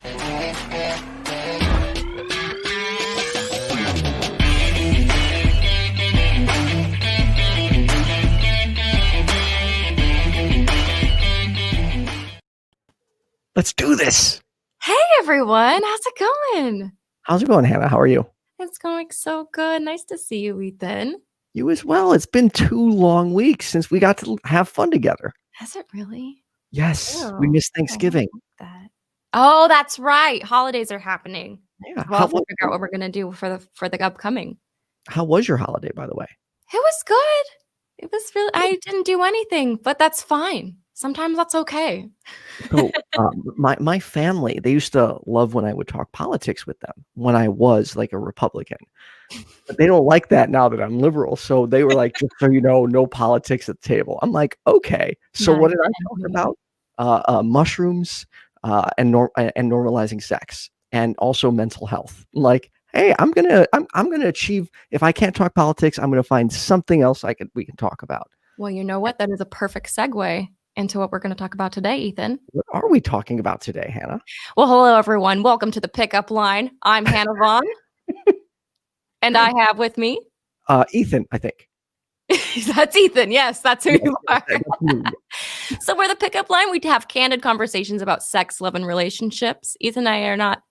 Let's do this. Hey, everyone. How's it going? How's it going, Hannah? How are you? It's going so good. Nice to see you, Ethan. You as well. It's been 2 long weeks since we got to have fun together. Has it really? Yes. We missed Thanksgiving. Oh, that's right. Holidays are happening. Yeah. We'll have to figure out what we're going to do for the upcoming. How was your holiday, by the way? It was good. It was really, I didn't do anything, but that's fine. Sometimes that's okay. So my family, they used to love when I would talk politics with them when I was like a Republican. But they don't like that now that I'm liberal. So they were like, just so you know, no politics at the table. I'm like, okay. So what did I talk about? Mushrooms and normalizing sex and also mental health. I'm like, hey, I'm gonna achieve. If I can't talk politics, I'm gonna find something else we can talk about. Well, you know what? That is a perfect segue into what we're going to talk about today, Ethan. What are we talking about today, Hannah? Well, hello, everyone. Welcome to the Pickup Line. I'm Hanna Vaughn. And I have with me... Ethan, I think. That's Ethan. Yes, that's who you are. So we're the Pickup Line. We have candid conversations about sex, love, and relationships. Ethan and I are not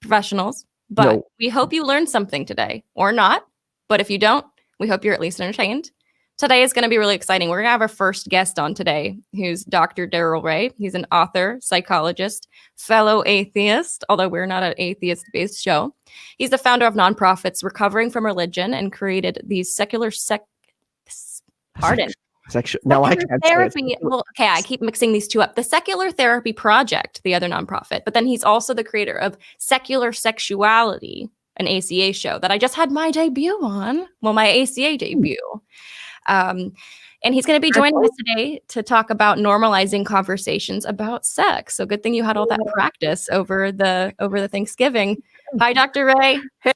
professionals, but we hope you learned something today, or not. But if you don't, we hope you're at least entertained. Today is going to be really exciting. We're going to have our first guest on today, who's Dr. Darrel Ray. He's an author, psychologist, fellow atheist, although we're not an atheist-based show. He's the founder of nonprofits Recovering from Religion and created these secular therapy. Well, okay, I keep mixing these two up. The Secular Therapy Project, the other nonprofit, but then he's also the creator of Secular Sexuality, an ACA show that I just had my debut on. Well, my ACA debut. And he's going to be joining us today to talk about normalizing conversations about sex. So good thing you had all that practice over the Thanksgiving. Hi, Dr. Ray. Hey,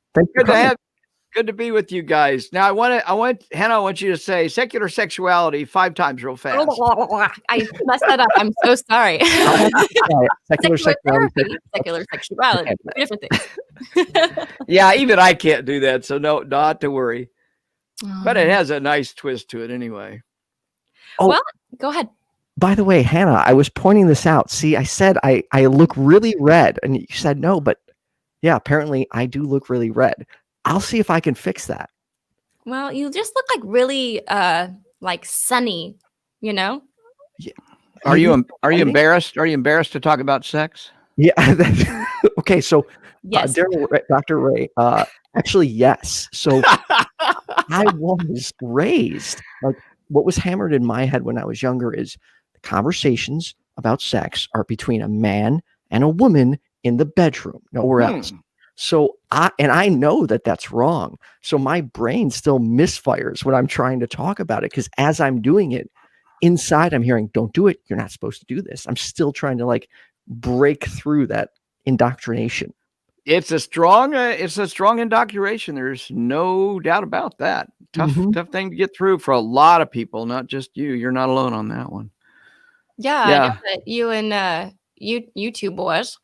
good to be with you guys. Now, Hannah, I want you to say secular sexuality 5 times real fast. I messed that up. I'm so sorry. Secular therapy, secular sexuality, 2 different things. Yeah, even I can't do that. So no, not to worry. But it has a nice twist to it anyway. Oh, well, go ahead. By the way, Hannah, I was pointing this out. See, I said I look really red, and you said no, but yeah, apparently I do look really red. I'll see if I can fix that. Well, you just look like really like sunny, you know? Yeah. Are you embarrassed? Are you embarrassed to talk about sex? Yeah. Okay, so yes. Dr. Ray, actually, yes. So I was raised, like what was hammered in my head when I was younger is the conversations about sex are between a man and a woman in the bedroom, nowhere else. So I know that that's wrong. So my brain still misfires when I'm trying to talk about it, because as I'm doing it inside, I'm hearing, don't do it. You're not supposed to do this. I'm still trying to like break through that indoctrination. It's a strong indoctrination. There's no doubt about that. Tough thing to get through for a lot of people, not just you. You're not alone on that one. Yeah. I know that you and you two boys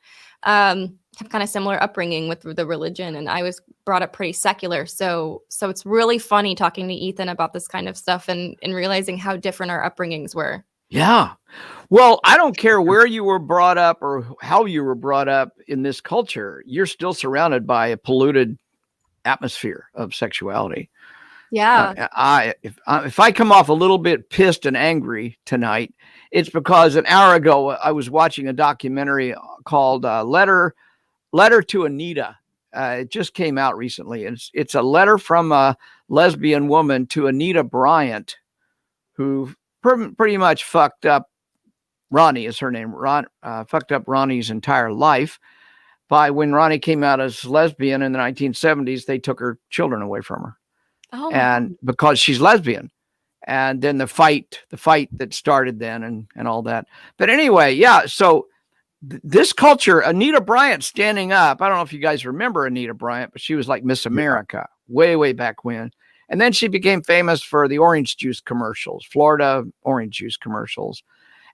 have kind of similar upbringing with the religion, and I was brought up pretty secular. So it's really funny talking to Ethan about this kind of stuff and realizing how different our upbringings were. Yeah. Well, I don't care where you were brought up or how you were brought up in this culture. You're still surrounded by a polluted atmosphere of sexuality. Yeah. If I come off a little bit pissed and angry tonight, it's because an hour ago I was watching a documentary called Letter to Anita. It just came out recently. It's a letter from a lesbian woman to Anita Bryant, who pretty much fucked up. Ronnie is her name. Fucked up Ronnie's entire life. When Ronnie came out as lesbian in the 1970s, they took her children away from her. Oh. And because she's lesbian. And then the fight that started then and all that. But anyway, yeah. So this culture, Anita Bryant standing up. I don't know if you guys remember Anita Bryant, but she was like Miss America way, way back when. And then she became famous for the orange juice commercials, Florida orange juice commercials.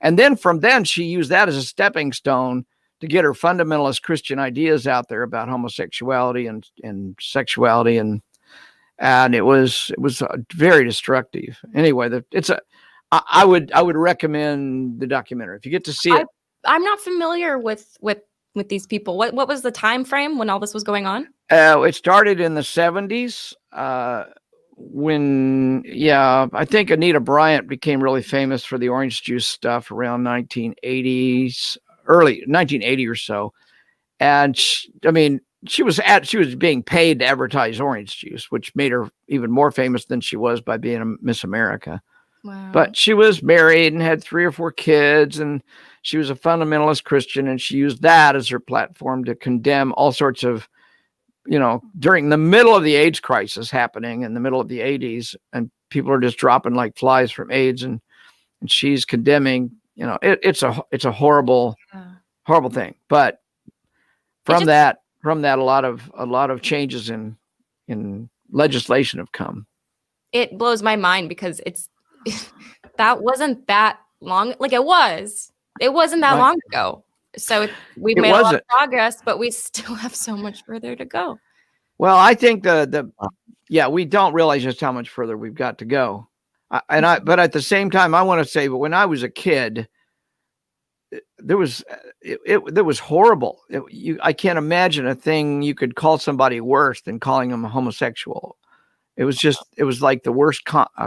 And then from then she used that as a stepping stone to get her fundamentalist Christian ideas out there about homosexuality and sexuality, and it was very destructive. Anyway, I would recommend the documentary if you get to see it. I'm not familiar with these people. What was the time frame when all this was going on? It started in the 70s. When I think Anita Bryant became really famous for the orange juice stuff around 1980s, early 1980 or so. And she was being paid to advertise orange juice, which made her even more famous than she was by being a Miss America. Wow. But she was married and had 3 or 4 kids, and she was a fundamentalist Christian, and she used that as her platform to condemn all sorts of, during the middle of the AIDS crisis happening in the middle of the 80s, and people are just dropping like flies from AIDS, and she's condemning, it's a horrible thing. But from that, a lot of changes in legislation have come. It blows my mind because that wasn't that long. Like it wasn't that long ago. So we've made a lot of progress, but we still have so much further to go. Well, I think we don't realize just how much further we've got to go. But at the same time, I want to say, but when I was a kid, there was horrible. I can't imagine a thing you could call somebody worse than calling them a homosexual. It was like the worst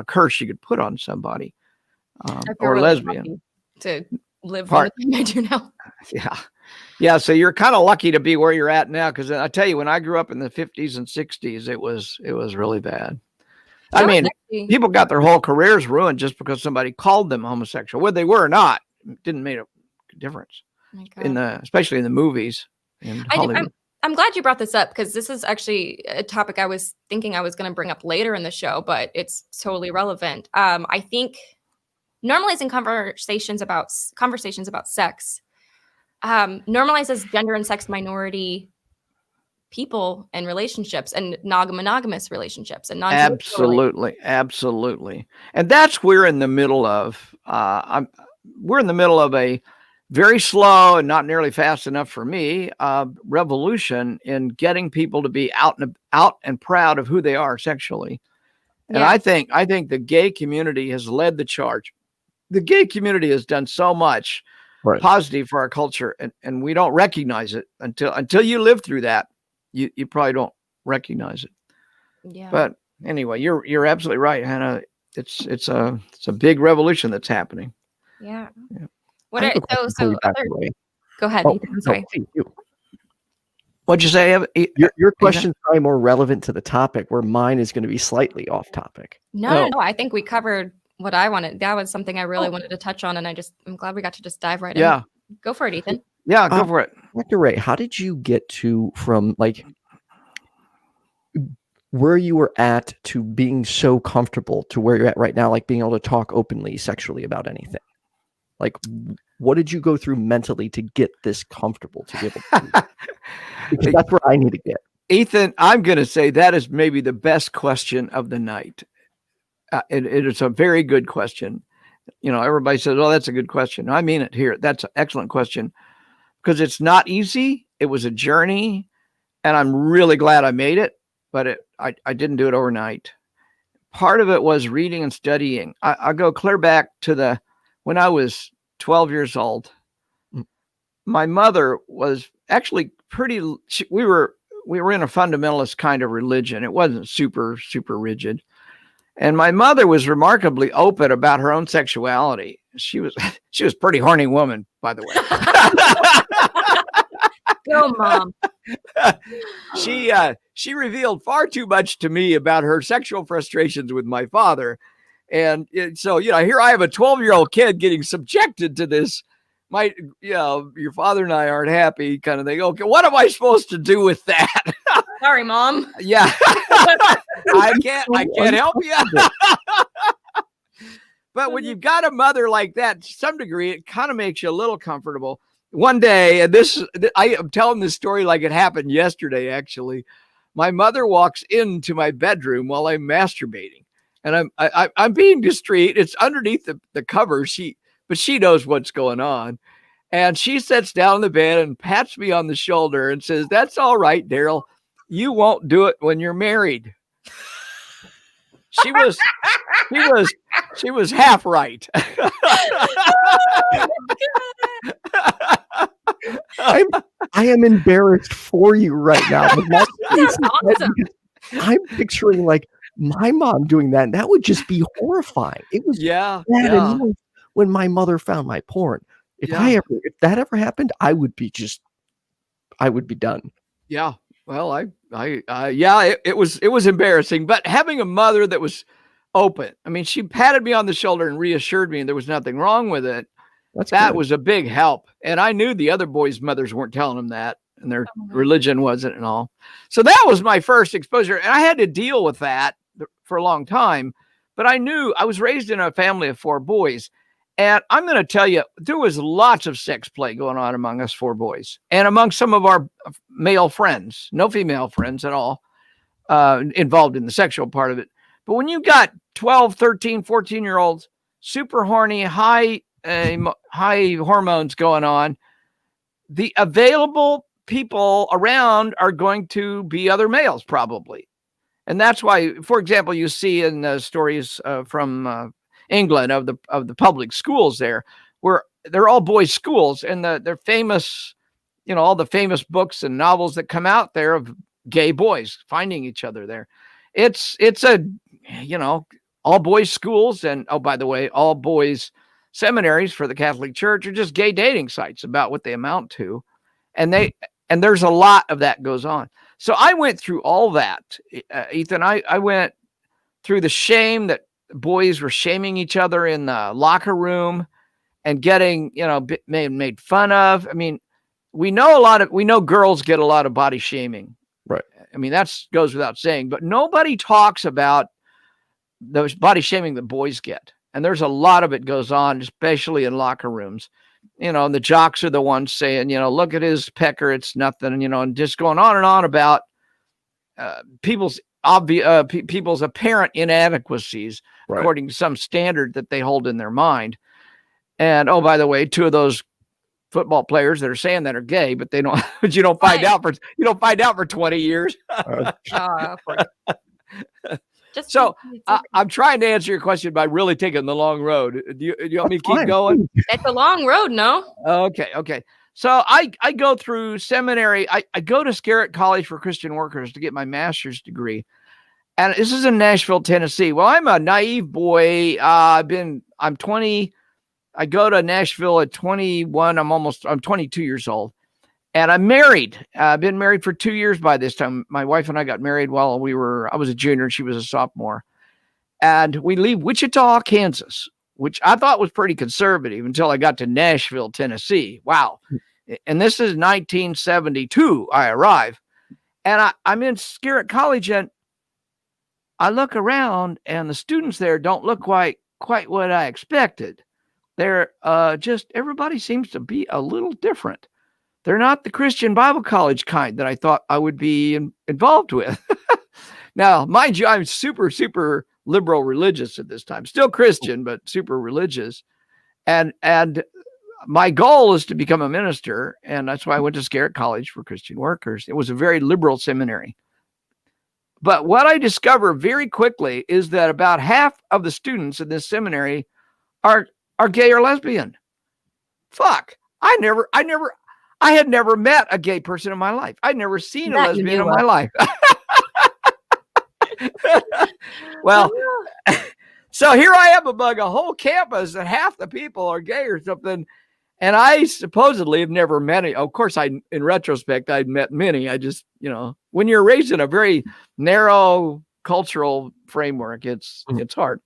curse you could put on somebody, or really lesbian. To live on the thing I do now. Yeah. So you're kind of lucky to be where you're at now, because I tell you, when I grew up in the 50s and 60s, it was really bad. People got their whole careers ruined just because somebody called them homosexual, whether they were or not. It didn't make a difference especially in the movies. I'm glad you brought this up, because this is actually a topic I was thinking I was going to bring up later in the show, but it's totally relevant. I think normalizing conversations about sex normalizes gender and sex minority people and relationships and non-monogamous relationships and absolutely. And that's we're in the middle of a very slow and not nearly fast enough for me revolution in getting people to be out and proud of who they are sexually. And I think the gay community has led the charge. The gay community has done so much positive for our culture, and we don't recognize it until you live through that. You probably don't recognize it. Yeah. But anyway, you're absolutely right, Hannah. It's a big revolution that's happening. Yeah. Go ahead, Ethan. I'm sorry. What'd you say? Your question is probably more relevant to the topic, where mine is going to be slightly off topic. No. I think we covered what I wanted. That was something I really wanted to touch on, and I'm glad we got to just dive right in. Go for it, Ethan. Yeah, go for it. Dr. Ray, how did you get from where you were at to being so comfortable to where you're at right now, like being able to talk openly sexually about anything? Like, what did you go through mentally to get this comfortable to be able to do that? Because that's where I need to get. Ethan, I'm going to say that is maybe the best question of the night. It is a very good question. Everybody says, "Oh, that's a good question." I mean it here. That's an excellent question, because it's not easy. It was a journey, and I'm really glad I made it, but I didn't do it overnight. Part of it was reading and studying. I go clear back to when I was 12 years old. My mother was actually we were in a fundamentalist kind of religion. It wasn't super, super rigid. And my mother was remarkably open about her own sexuality. She was a pretty horny woman, by the way. Go, Mom. She revealed far too much to me about her sexual frustrations with my father. And so, here I have a 12-year-old kid getting subjected to this. Your father and I aren't happy kind of thing. Okay, what am I supposed to do with that? Sorry, Mom. Yeah. I can't help you. But when you've got a mother like that, to some degree, it kind of makes you a little comfortable. One day, and I am telling this story like it happened yesterday, actually. My mother walks into my bedroom while I'm masturbating, and I'm being discreet. It's underneath the cover. But she knows what's going on. And she sits down in the bed and pats me on the shoulder and says, "That's all right, Darrel. You won't do it when you're married." She was half right. I am embarrassed for you right now. That's awesome. I'm picturing like my mom doing that, and that would just be horrifying. It was bad enough when my mother found my porn. If that ever happened, I would be done. Yeah. Well, it was embarrassing, but having a mother that was open. I mean, she patted me on the shoulder and reassured me there was nothing wrong with it. That was a big help. And I knew the other boys' mothers weren't telling them that, and their religion wasn't and all. So that was my first exposure. And I had to deal with that for a long time, but I knew I was raised in a family of 4 boys. And I'm going to tell you, there was lots of sex play going on among us 4 boys and among some of our male friends, no female friends at all, involved in the sexual part of it. But when you got 12, 13, 14-year-olds, super horny, high hormones going on, the available people around are going to be other males probably. And that's why, for example, you see in the stories from England of the public schools there, where they're all boys' schools, and they're famous, all the famous books and novels that come out there of gay boys finding each other there. It's a, all boys schools, and oh, by the way, all boys seminaries for the Catholic Church are just gay dating sites about what they amount to. And there's a lot of that goes on. So I went through all that, Ethan. I went through the shame that boys were shaming each other in the locker room and getting, made fun of. I mean, we know girls get a lot of body shaming. Right. I mean, that goes without saying, but nobody talks about the body shaming that boys get. And there's a lot of it goes on, especially in locker rooms. And the jocks are the ones saying, look at his pecker, it's nothing, and just going on and on about people's apparent inadequacies, right, according to some standard that they hold in their mind. And oh, by the way, 2 of those football players that are saying that are gay, but they don't. But you don't find out for 20 years. So I'm trying to answer your question by really taking the long road. Do you want me to keep going? It's a long road, no? Okay. So I go through seminary. I go to Scarrett College for Christian Workers to get my master's degree. And this is in Nashville, Tennessee. Well, I'm a naive boy. I'm 20. I go to Nashville at 21. I'm 22 years old. And I'm married. I've been married for 2 years by this time. My wife and I got married while I was a junior and she was a sophomore. And we leave Wichita, Kansas, which I thought was pretty conservative until I got to Nashville, Tennessee. Wow. And this is 1972. I arrive. And I'm in Scarrett College, and I look around, and the students there don't look quite what I expected. They're everybody seems to be a little different. They're not the Christian Bible college kind that I thought I would be involved with. Now, mind you, I'm super, super liberal religious at this time. Still Christian, but super religious. And my goal is to become a minister, and that's why I went to Scarrett College for Christian Workers. It was a very liberal seminary. But what I discovered very quickly is that about half of the students in this seminary are gay or lesbian. Fuck. I had never met a gay person in my life. I'd never seen a lesbian in my life. Well, so here I am among a whole campus and half the people are gay or something. And I supposedly have never met any. Of course, in retrospect, I'd met many. I just, when you're raised in a very narrow cultural framework, it's hard.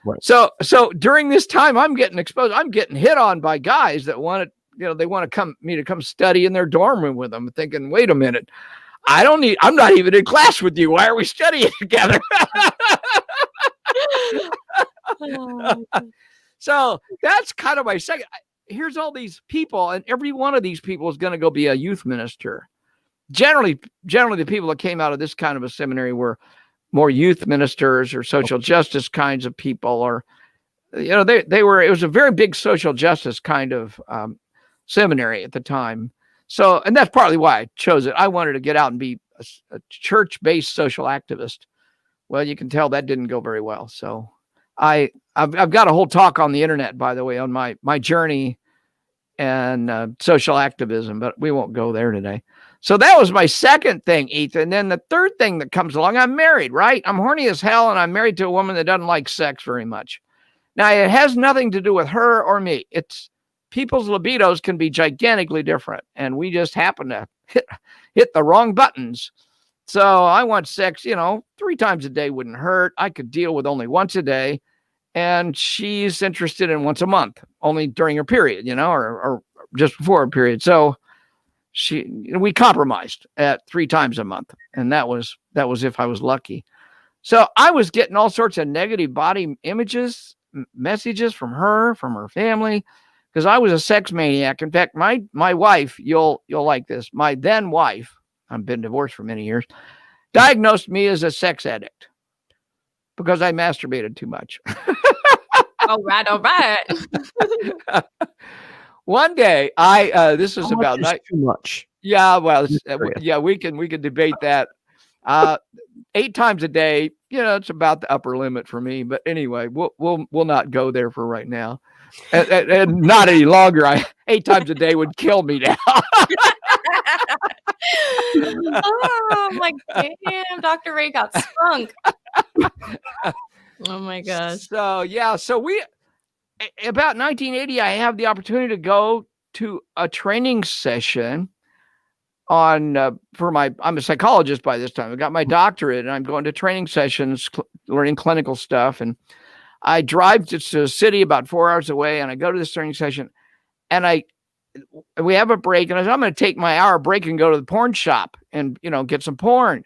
Right. So during this time, I'm getting exposed. I'm getting hit on by guys that want to, they want to come study in their dorm room with them, thinking, wait a minute, I'm not even in class with you. Why are we studying together? So that's kind of my second. Here's all these people, and every one of these people is going to go be a youth minister. Generally, the people that came out of this kind of a seminary were more youth ministers or social justice kinds of people, or, it was a very big social justice kind of seminary at the time. So, and that's partly why I chose it. I wanted to get out and be a church-based social activist. Well, you can tell that didn't go very well. So I've got a whole talk on the internet, by the way, on my journey and social activism, but we won't go there today. So that was my second thing, Ethan. Then the third thing that comes along, I'm married, right? I'm horny as hell, and I'm married to a woman that doesn't like sex very much. Now, it has nothing to do with her or me. It's people's libidos can be gigantically different, and we just happen to hit the wrong buttons. So I want sex, 3 times a day wouldn't hurt. I could deal with only once a day, and she's interested in once a month, only during her period, or just before her period. So we compromised at 3 times a month, and that was if I was lucky. So I was getting all sorts of negative body images, messages from her family, because I was a sex maniac. In fact, my wife, you'll like this, my then wife, I've been divorced for many years, diagnosed me as a sex addict because I masturbated too much. All right. One day, this is about too much. Yeah, well, we can debate that. 8 times a day, it's about the upper limit for me. But anyway, we'll not go there for right now, and not any longer. 8 times a day would kill me now. Oh my damn! Dr. Ray got spunk. Oh my gosh. So we about 1980, I have the opportunity to go to a training session on I'm a psychologist by this time. I got my doctorate, and I'm going to training sessions, learning clinical stuff. And I drive to a city about 4 hours away, and I go to this training session, and we have a break, and I said, I'm going to take my hour break and go to the porn shop and, get some porn.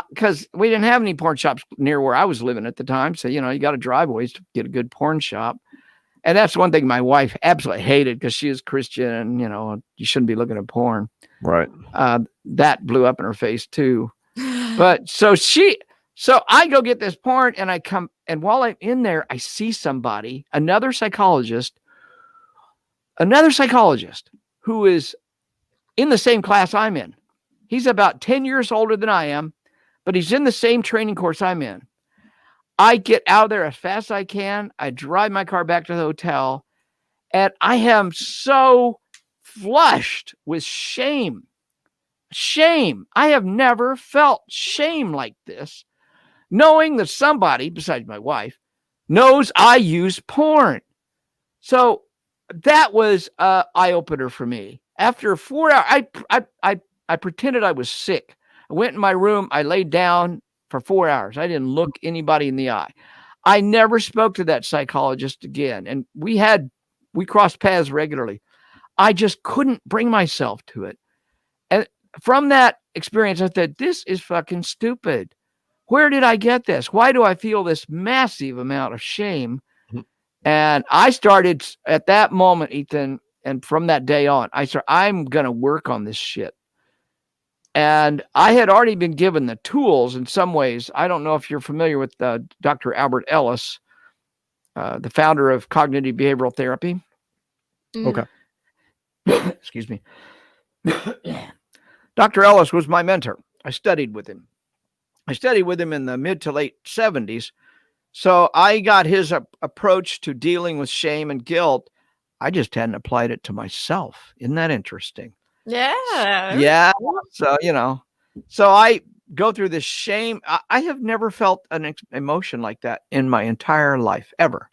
Because we didn't have any porn shops near where I was living at the time. So, you got to drive ways to get a good porn shop. And that's one thing my wife absolutely hated, because she is Christian, and, you shouldn't be looking at porn. Right. That blew up in her face too. But so I go get this porn, and I come, and while I'm in there, I see somebody, another psychologist who is in the same class I'm in. He's about 10 years older than I am, but he's in the same training course I'm in. I get out of there as fast as I can. I drive my car back to the hotel, and I am so flushed with shame. I have never felt shame like this, knowing that somebody besides my wife knows I use porn. So that was an eye-opener for me. After 4 hours, I pretended I was sick. I went in my room. I laid down for 4 hours. I didn't look anybody in the eye. I never spoke to that psychologist again. And we crossed paths regularly. I just couldn't bring myself to it. And from that experience, I thought, this is fucking stupid. Where did I get this? Why do I feel this massive amount of shame? And I started at that moment, Ethan, and from that day on, I'm going to work on this shit. And I had already been given the tools in some ways. I don't know if you're familiar with Dr. Albert Ellis, the founder of cognitive behavioral therapy. Okay. Excuse me. Dr. Ellis was my mentor. I studied with him. In the mid to late 70s. So I got his approach to dealing with shame and guilt. I just hadn't applied it to myself. Isn't that interesting? Yeah. Yeah. So, so I go through this shame. I have never felt an emotion like that in my entire life, ever.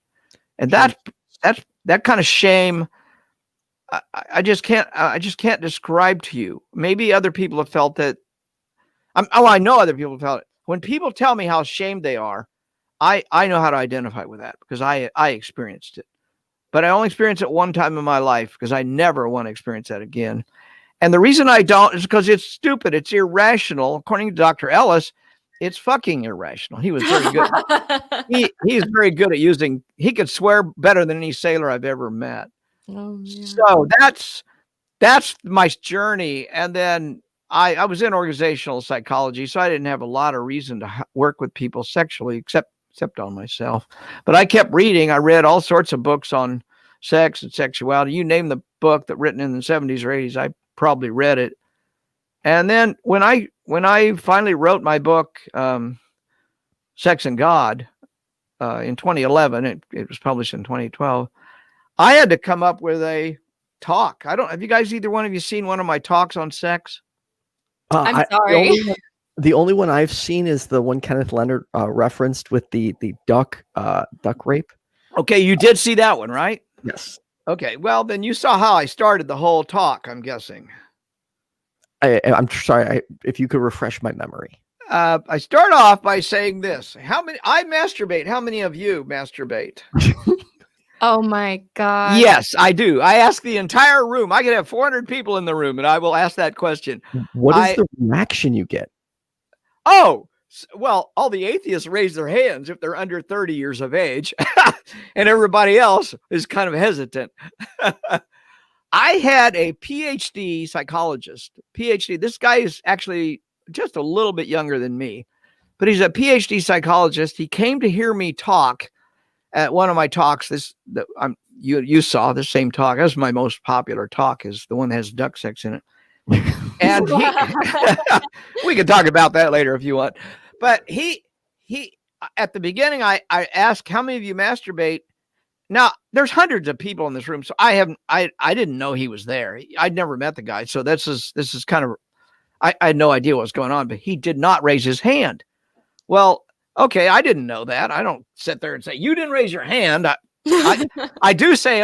And that kind of shame, I just can't describe to you. Maybe other people have felt it. I know other people have felt it. When people tell me how ashamed they are, I know how to identify with that, because I experienced it. But I only experienced it one time in my life, because I never want to experience that again. And the reason I don't is because it's stupid. It's irrational. According to Dr. Ellis, it's fucking irrational. He was very good. He's very good at using, he could swear better than any sailor I've ever met. Oh, yeah. So that's my journey. And then I was in organizational psychology, so I didn't have a lot of reason to work with people sexually, except on myself. But I kept reading. I read all sorts of books on sex and sexuality. You name the book that written in the 70s or 80s, I probably read it. And then when I finally wrote my book, Sex and God, in 2011, it was published in 2012. I had to come up with a talk. Have you guys, either one of you, seen one of my talks on sex? I'm sorry. The only one I've seen is the one Kenneth Leonard referenced with the duck rape. Okay, you did see that one, right? Yes. Okay, well, then you saw how I started the whole talk, I'm guessing. I'm sorry, if you could refresh my memory. I start off by saying this. I masturbate. How many of you masturbate? Oh my God. Yes, I do. I ask the entire room. I could have 400 people in the room, and I will ask that question. What is the reaction you get? Oh, well, all the atheists raise their hands if they're under 30 years of age, and everybody else is kind of hesitant. I had a PhD psychologist. PhD. This guy is actually just a little bit younger than me, but he's a PhD psychologist. He came to hear me talk at one of my talks. You saw the same talk. That's my most popular talk, is the one that has duck sex in it. And we can talk about that later if you want. But he at the beginning, I asked, how many of you masturbate? Now, there's hundreds of people in this room, so I didn't know he was there. I'd never met the guy, so this is kind of, I had no idea what was going on, but he did not raise his hand. Well, okay, I didn't know that. I don't sit there and say, you didn't raise your hand. I do say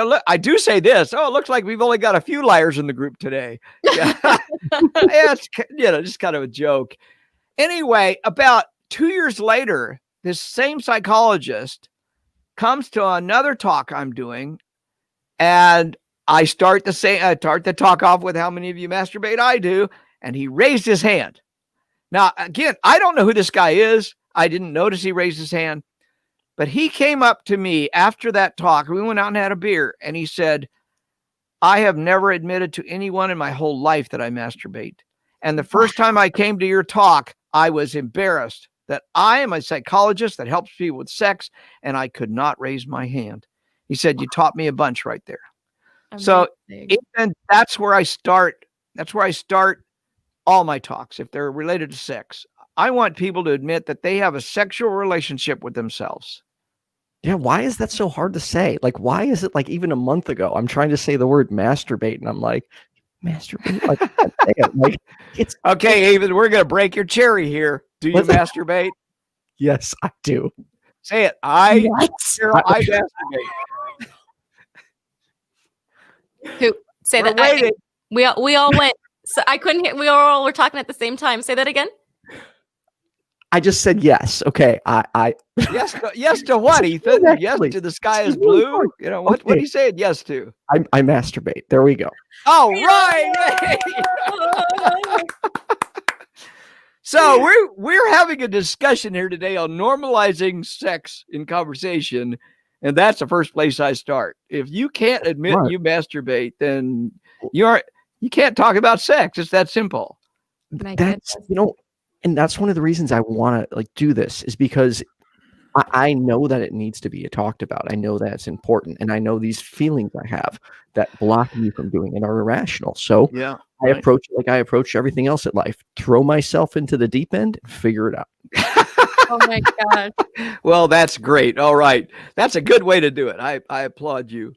this. Oh, it looks like we've only got a few liars in the group today. Yeah. It's, just kind of a joke. Anyway, about 2 years later, this same psychologist comes to another talk I'm doing, and I start the talk off with, how many of you masturbate? I do. And he raised his hand. Now, again, I don't know who this guy is. I didn't notice he raised his hand, but he came up to me after that talk. We went out and had a beer, and he said, I have never admitted to anyone in my whole life that I masturbate. And the first time I came to your talk, I was embarrassed that I am a psychologist that helps people with sex, and I could not raise my hand. He said, you taught me a bunch right there. Amazing. So that's where I start. That's where I start all my talks, if they're related to sex. I want people to admit that they have a sexual relationship with themselves. Yeah, why is that so hard to say? Like, why is it like even a month ago, I'm trying to say the word masturbate, and I'm like, masturbate? Like, it's okay, David, we're going to break your cherry here. Do you masturbate? Yes, I do. Say it. I masturbate. Who? Say that. We all went. So I couldn't hear. We all were talking at the same time. Say that again. I just said yes. Okay. Yes to what, Ethan? Yes to the sky is blue. You know what are you saying yes to? I masturbate. There we go. Oh, right. So we're having a discussion here today on normalizing sex in conversation, and that's the first place I start. If you can't admit you masturbate, then you can't talk about sex. It's that simple. That's, and that's one of the reasons I want to do this, is because I know that it needs to be talked about. I know that it's important, and I know these feelings I have that block me from doing it are irrational. So yeah, I approach it like I approach everything else in life: throw myself into the deep end and figure it out. Oh my God! Well, that's great. All right, that's a good way to do it. I applaud you.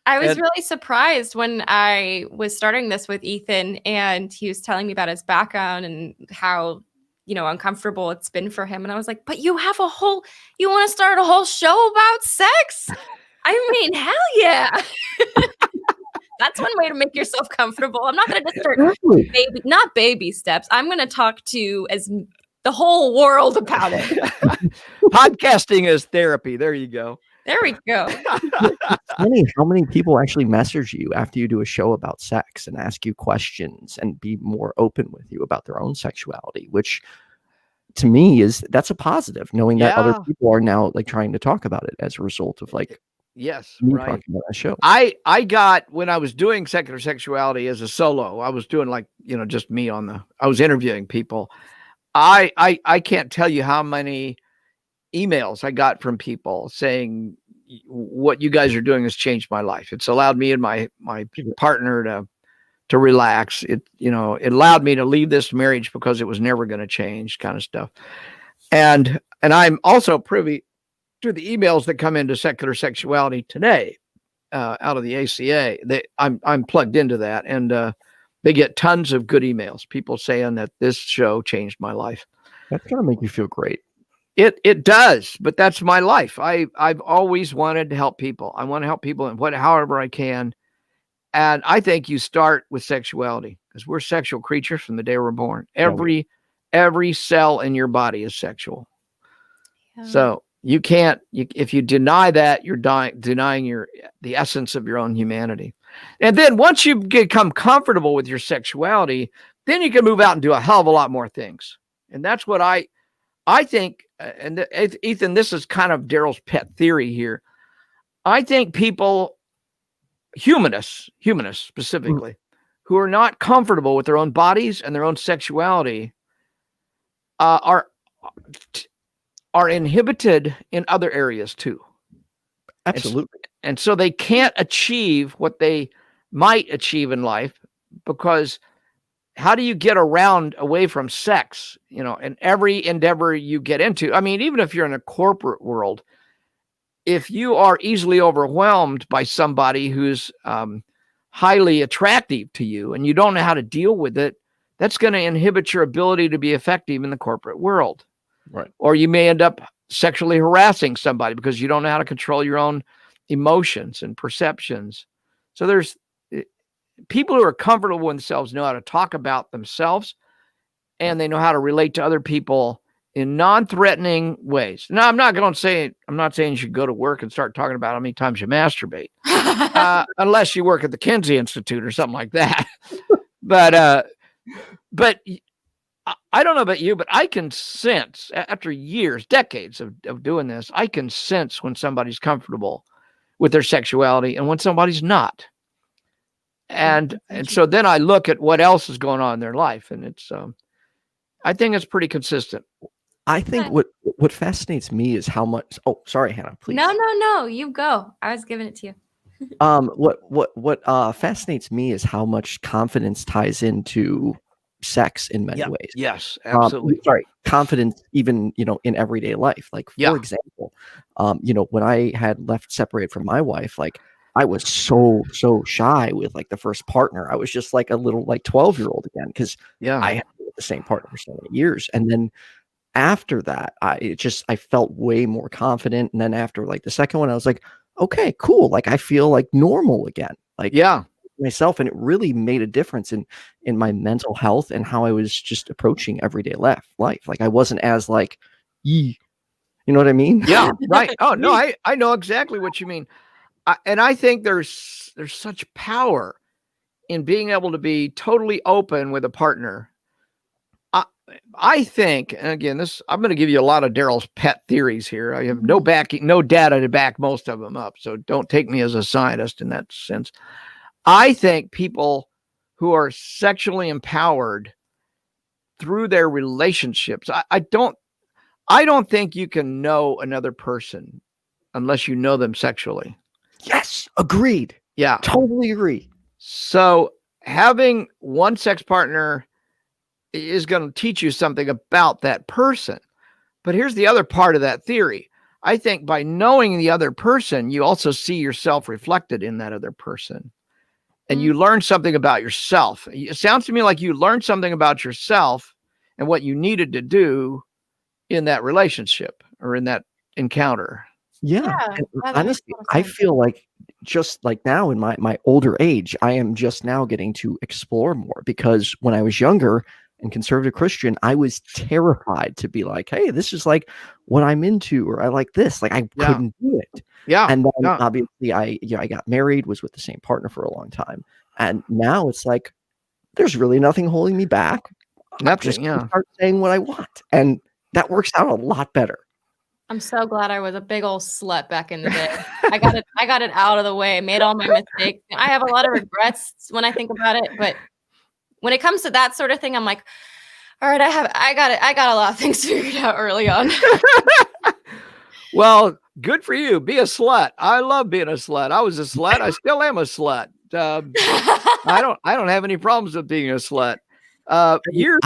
I was really surprised when I was starting this with Ethan, and he was telling me about his background and how, uncomfortable it's been for him. And I was like, but you want to start a whole show about sex? I mean, hell yeah. That's one way to make yourself comfortable. I'm not going to just start not baby steps. I'm going to talk to the whole world about it. Podcasting is therapy. There you go. There we go. It's funny how many people actually message you after you do a show about sex and ask you questions and be more open with you about their own sexuality, which to me that's a positive, knowing that other people are now trying to talk about it as a result of yes, me right. talking about a show. I got, when I was doing secular sexuality as a solo, I was doing just me I was interviewing people. I can't tell you how many emails I got from people saying, what you guys are doing has changed my life. It's allowed me and my partner to relax. It allowed me to leave this marriage because it was never going to change, kind of stuff. And I'm also privy to the emails that come into Secular Sexuality Today out of the ACA. I'm plugged into that, and they get tons of good emails. People saying that this show changed my life. That's gonna make you feel great. It does, but that's my life. I've always wanted to help people. I want to help people in however I can. And I think you start with sexuality, because we're sexual creatures from the day we're born. Every cell in your body is sexual. Yeah. So you can't, if you deny that, you're denying the essence of your own humanity. And then once you become comfortable with your sexuality, then you can move out and do a hell of a lot more things. And that's what I think, and Ethan, this is kind of Darrel's pet theory here. I think people, humanists specifically, who are not comfortable with their own bodies and their own sexuality, are inhibited in other areas too. Absolutely. And so they can't achieve what they might achieve in life, because how do you get away from sex, in every endeavor you get into? I mean, even if you're in a corporate world, if you are easily overwhelmed by somebody who's highly attractive to you and you don't know how to deal with it, that's going to inhibit your ability to be effective in the corporate world. Right. Or you may end up sexually harassing somebody because you don't know how to control your own emotions and perceptions. So there's people who are comfortable with themselves know how to talk about themselves, and they know how to relate to other people in non-threatening ways. Now, I'm not saying you should go to work and start talking about how many times you masturbate, unless you work at the Kinsey Institute or something like that. But I don't know about you, but I can sense, after years, decades of doing this, I can sense when somebody's comfortable with their sexuality and when somebody's not. And so then I look at what else is going on in their life, and it's I think it's pretty consistent. I think what fascinates me is how much. Oh, sorry, Hannah, please. No, you go. I was giving it to you. What fascinates me is how much confidence ties into sex in many ways. Yes, absolutely. Confidence even, in everyday life. Like, for example, when I had left separated from my wife, like, I was so shy with like the first partner. I was just like a little 12-year-old again, because I had been with the same partner for so many years. And then after that, I felt way more confident. And then after like the second one, I was like, okay, cool. Like, I feel like normal again. Like, myself. And it really made a difference in my mental health and how I was just approaching everyday life. Like, I wasn't as like, you know what I mean? Yeah, right. Oh no, I know exactly what you mean. And I think there's such power in being able to be totally open with a partner. I think, and again, I'm going to give you a lot of Darrel's pet theories here. I have no data to back most of them up, so don't take me as a scientist in that sense. I think people who are sexually empowered through their relationships, I don't think you can know another person unless you know them sexually. Yes, agreed. Yeah, totally agree. So having one sex partner is going to teach you something about that person. But here's the other part of that theory. I think by knowing the other person, you also see yourself reflected in that other person. And you learn something about yourself. It sounds to me like you learned something about yourself and what you needed to do in that relationship or in that encounter. Yeah. Honestly, I feel like just like now in my older age, I am just now getting to explore more, because when I was younger and conservative Christian, I was terrified to be like, hey, this is like what I'm into, or I like this. Like, I couldn't do it. Yeah. And then obviously I got married, was with the same partner for a long time. And now it's like, there's really nothing holding me back. Nothing, just start saying what I want. And that works out a lot better. I'm so glad I was a big old slut back in the day. I got it out of the way, made all my mistakes. I have a lot of regrets when I think about it, but when it comes to that sort of thing, I'm like, all right, I got a lot of things figured out early on. Well, good for you. Be a slut. I love being a slut. I was a slut. I still am a slut. I don't have any problems with being a slut. Years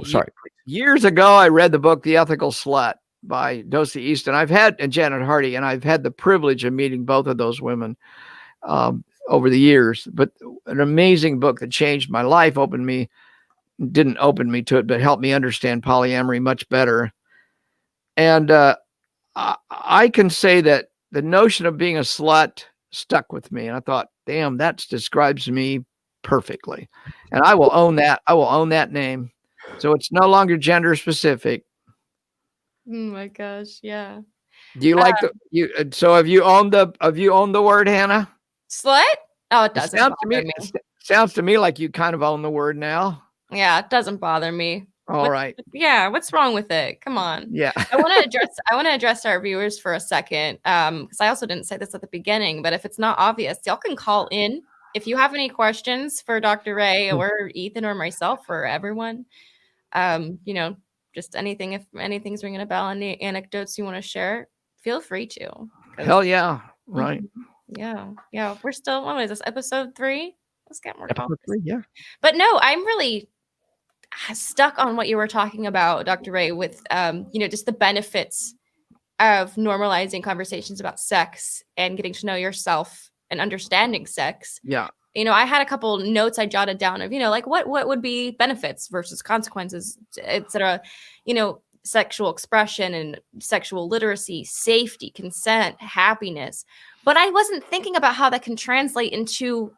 Sorry. years ago, I read the book The Ethical Slut by Dossie Easton. And Janet Hardy, and I've had the privilege of meeting both of those women over the years. But an amazing book that changed my life, didn't open me to it, but helped me understand polyamory much better. And I can say that the notion of being a slut stuck with me. And I thought, damn, that describes me perfectly. And I will own that. I will own that name. So it's no longer gender specific. Oh my gosh. Yeah. Do you like so have you owned the word, Hannah? Slut? Oh, it doesn't bother me. Sounds to me like you kind of own the word now. Yeah, it doesn't bother me. All right. Yeah, what's wrong with it? Come on. Yeah. I want to address our viewers for a second. Because I also didn't say this at the beginning, but if it's not obvious, y'all can call in if you have any questions for Dr. Ray or Ethan or myself or everyone. Just anything, if anything's ringing a bell, any anecdotes you want to share, feel free to. Hell yeah. Right. Yeah. We're still, what is this, episode 3? Let's get more Episode 3, yeah. But no, I'm really stuck on what you were talking about, Dr. Ray, with just the benefits of normalizing conversations about sex and getting to know yourself and understanding sex. Yeah. I had a couple notes I jotted down of, like what would be benefits versus consequences, etc. Sexual expression and sexual literacy, safety, consent, happiness. But I wasn't thinking about how that can translate into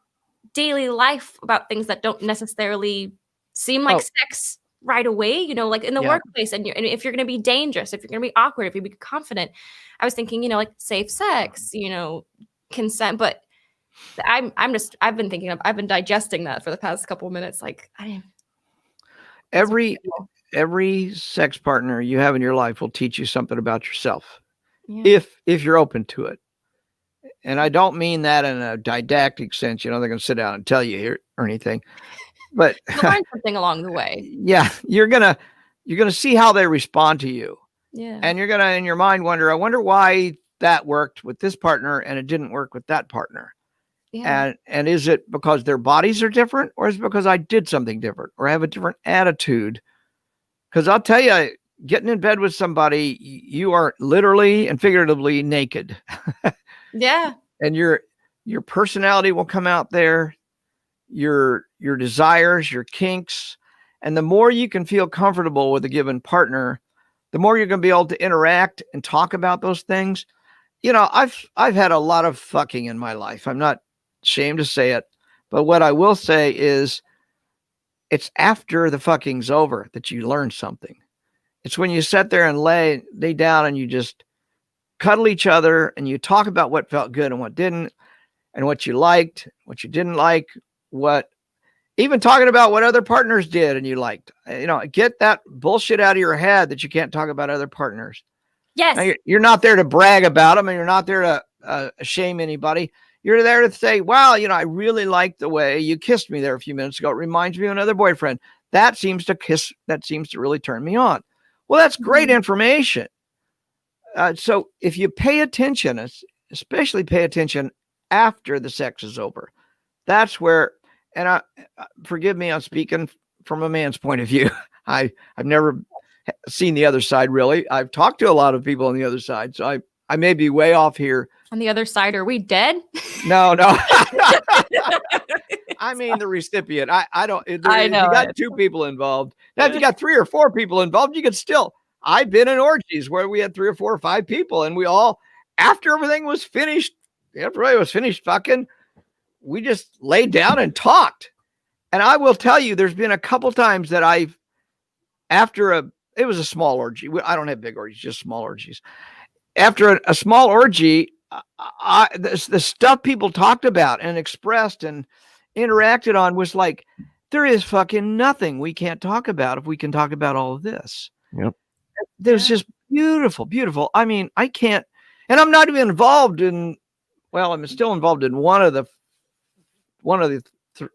daily life, about things that don't necessarily seem like sex right away, like in the workplace. And if you're going to be dangerous, if you're going to be awkward, if you be confident, I was thinking, like safe sex, consent. But I've been digesting that for the past couple of minutes. Like every sex partner you have in your life will teach you something about yourself. Yeah. If you're open to it. And I don't mean that in a didactic sense, they're going to sit down and tell you here or anything. But you learn something along the way. Yeah, you're gonna see how they respond to you. Yeah, and you're gonna in your mind I wonder why that worked with this partner and it didn't work with that partner. Yeah, and is it because their bodies are different, or is it because I did something different, or I have a different attitude? Because I'll tell you, getting in bed with somebody, you are literally and figuratively naked. Yeah, and your personality will come out there. Your desires, your kinks, and the more you can feel comfortable with a given partner, the more you're going to be able to interact and talk about those things. I've had a lot of fucking in my life. I'm not ashamed to say it, but what I will say is it's after the fucking's over that you learn something. It's when you sit there and lay down and you just cuddle each other and you talk about what felt good and what didn't, and what you liked, what you didn't like, even talking about what other partners did and you liked. Get that bullshit out of your head that you can't talk about other partners. Yes. Now, you're not there to brag about them, and you're not there to shame anybody. You're there to say, wow, I really liked the way you kissed me there a few minutes ago. It reminds me of another boyfriend. That seems to really turn me on. Well, that's great information. So if you pay attention, especially pay attention after the sex is over, that's where, and forgive me, I'm speaking from a man's point of view. I've never seen the other side, really. I've talked to a lot of people on the other side, so I may be way off here. On the other side, are we dead? No. I mean the recipient. I don't. I know. You got 2 people involved. Now, if you got 3 or 4 people involved, you could still. I've been in orgies where we had 3 or 4 or 5 people, and we all, after everything was finished, fucking, we just laid down and talked. And I will tell you, there's been a couple times that it was a small orgy. I don't have big orgies, just small orgies. After a small orgy, the stuff people talked about and expressed and interacted on was like, there is fucking nothing we can't talk about if we can talk about all of this. Yep. There's just beautiful, beautiful. I mean, I can't, and I'm not even involved in, I'm still involved in one of the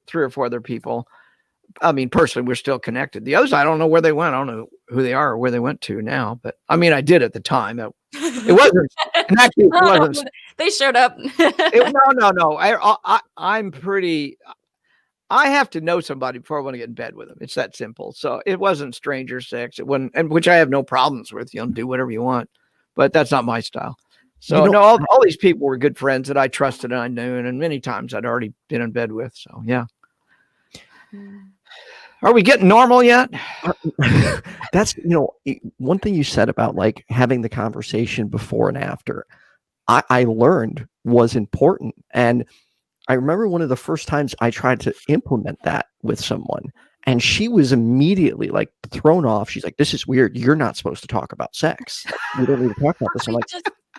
3 or 4 other people, I mean, personally, we're still connected. The others, I don't know where they went. I don't know who they are or where they went to now. But I mean, I did at the time. It wasn't. And actually, it wasn't. They showed up. No. I'm pretty. I have to know somebody before I want to get in bed with them. It's that simple. So it wasn't stranger sex. It wasn't, and which I have no problems with. You know, do whatever you want, but that's not my style. So no, all these people were good friends that I trusted and I knew, and many times I'd already been in bed with. So yeah. Are we getting normal yet? That's, one thing you said about like having the conversation before and after, I learned was important. And I remember one of the first times I tried to implement that with someone, and she was immediately like thrown off. She's like, "This is weird. You're not supposed to talk about sex. We don't need to talk about this." I'm like,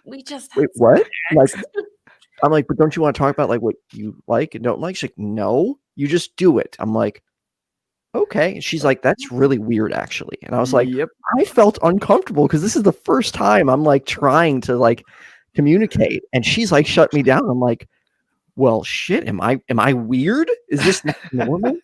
we just wait, what? Like, I'm like, but don't you want to talk about like what you like and don't like? She's like, no, you just do it. I'm like, okay. And she's like, that's really weird, actually. And I was like, Yep. I felt uncomfortable because this is the first time I'm like trying to like communicate, and she's like shut me down. I'm like, well, shit, am I weird? Is this not normal?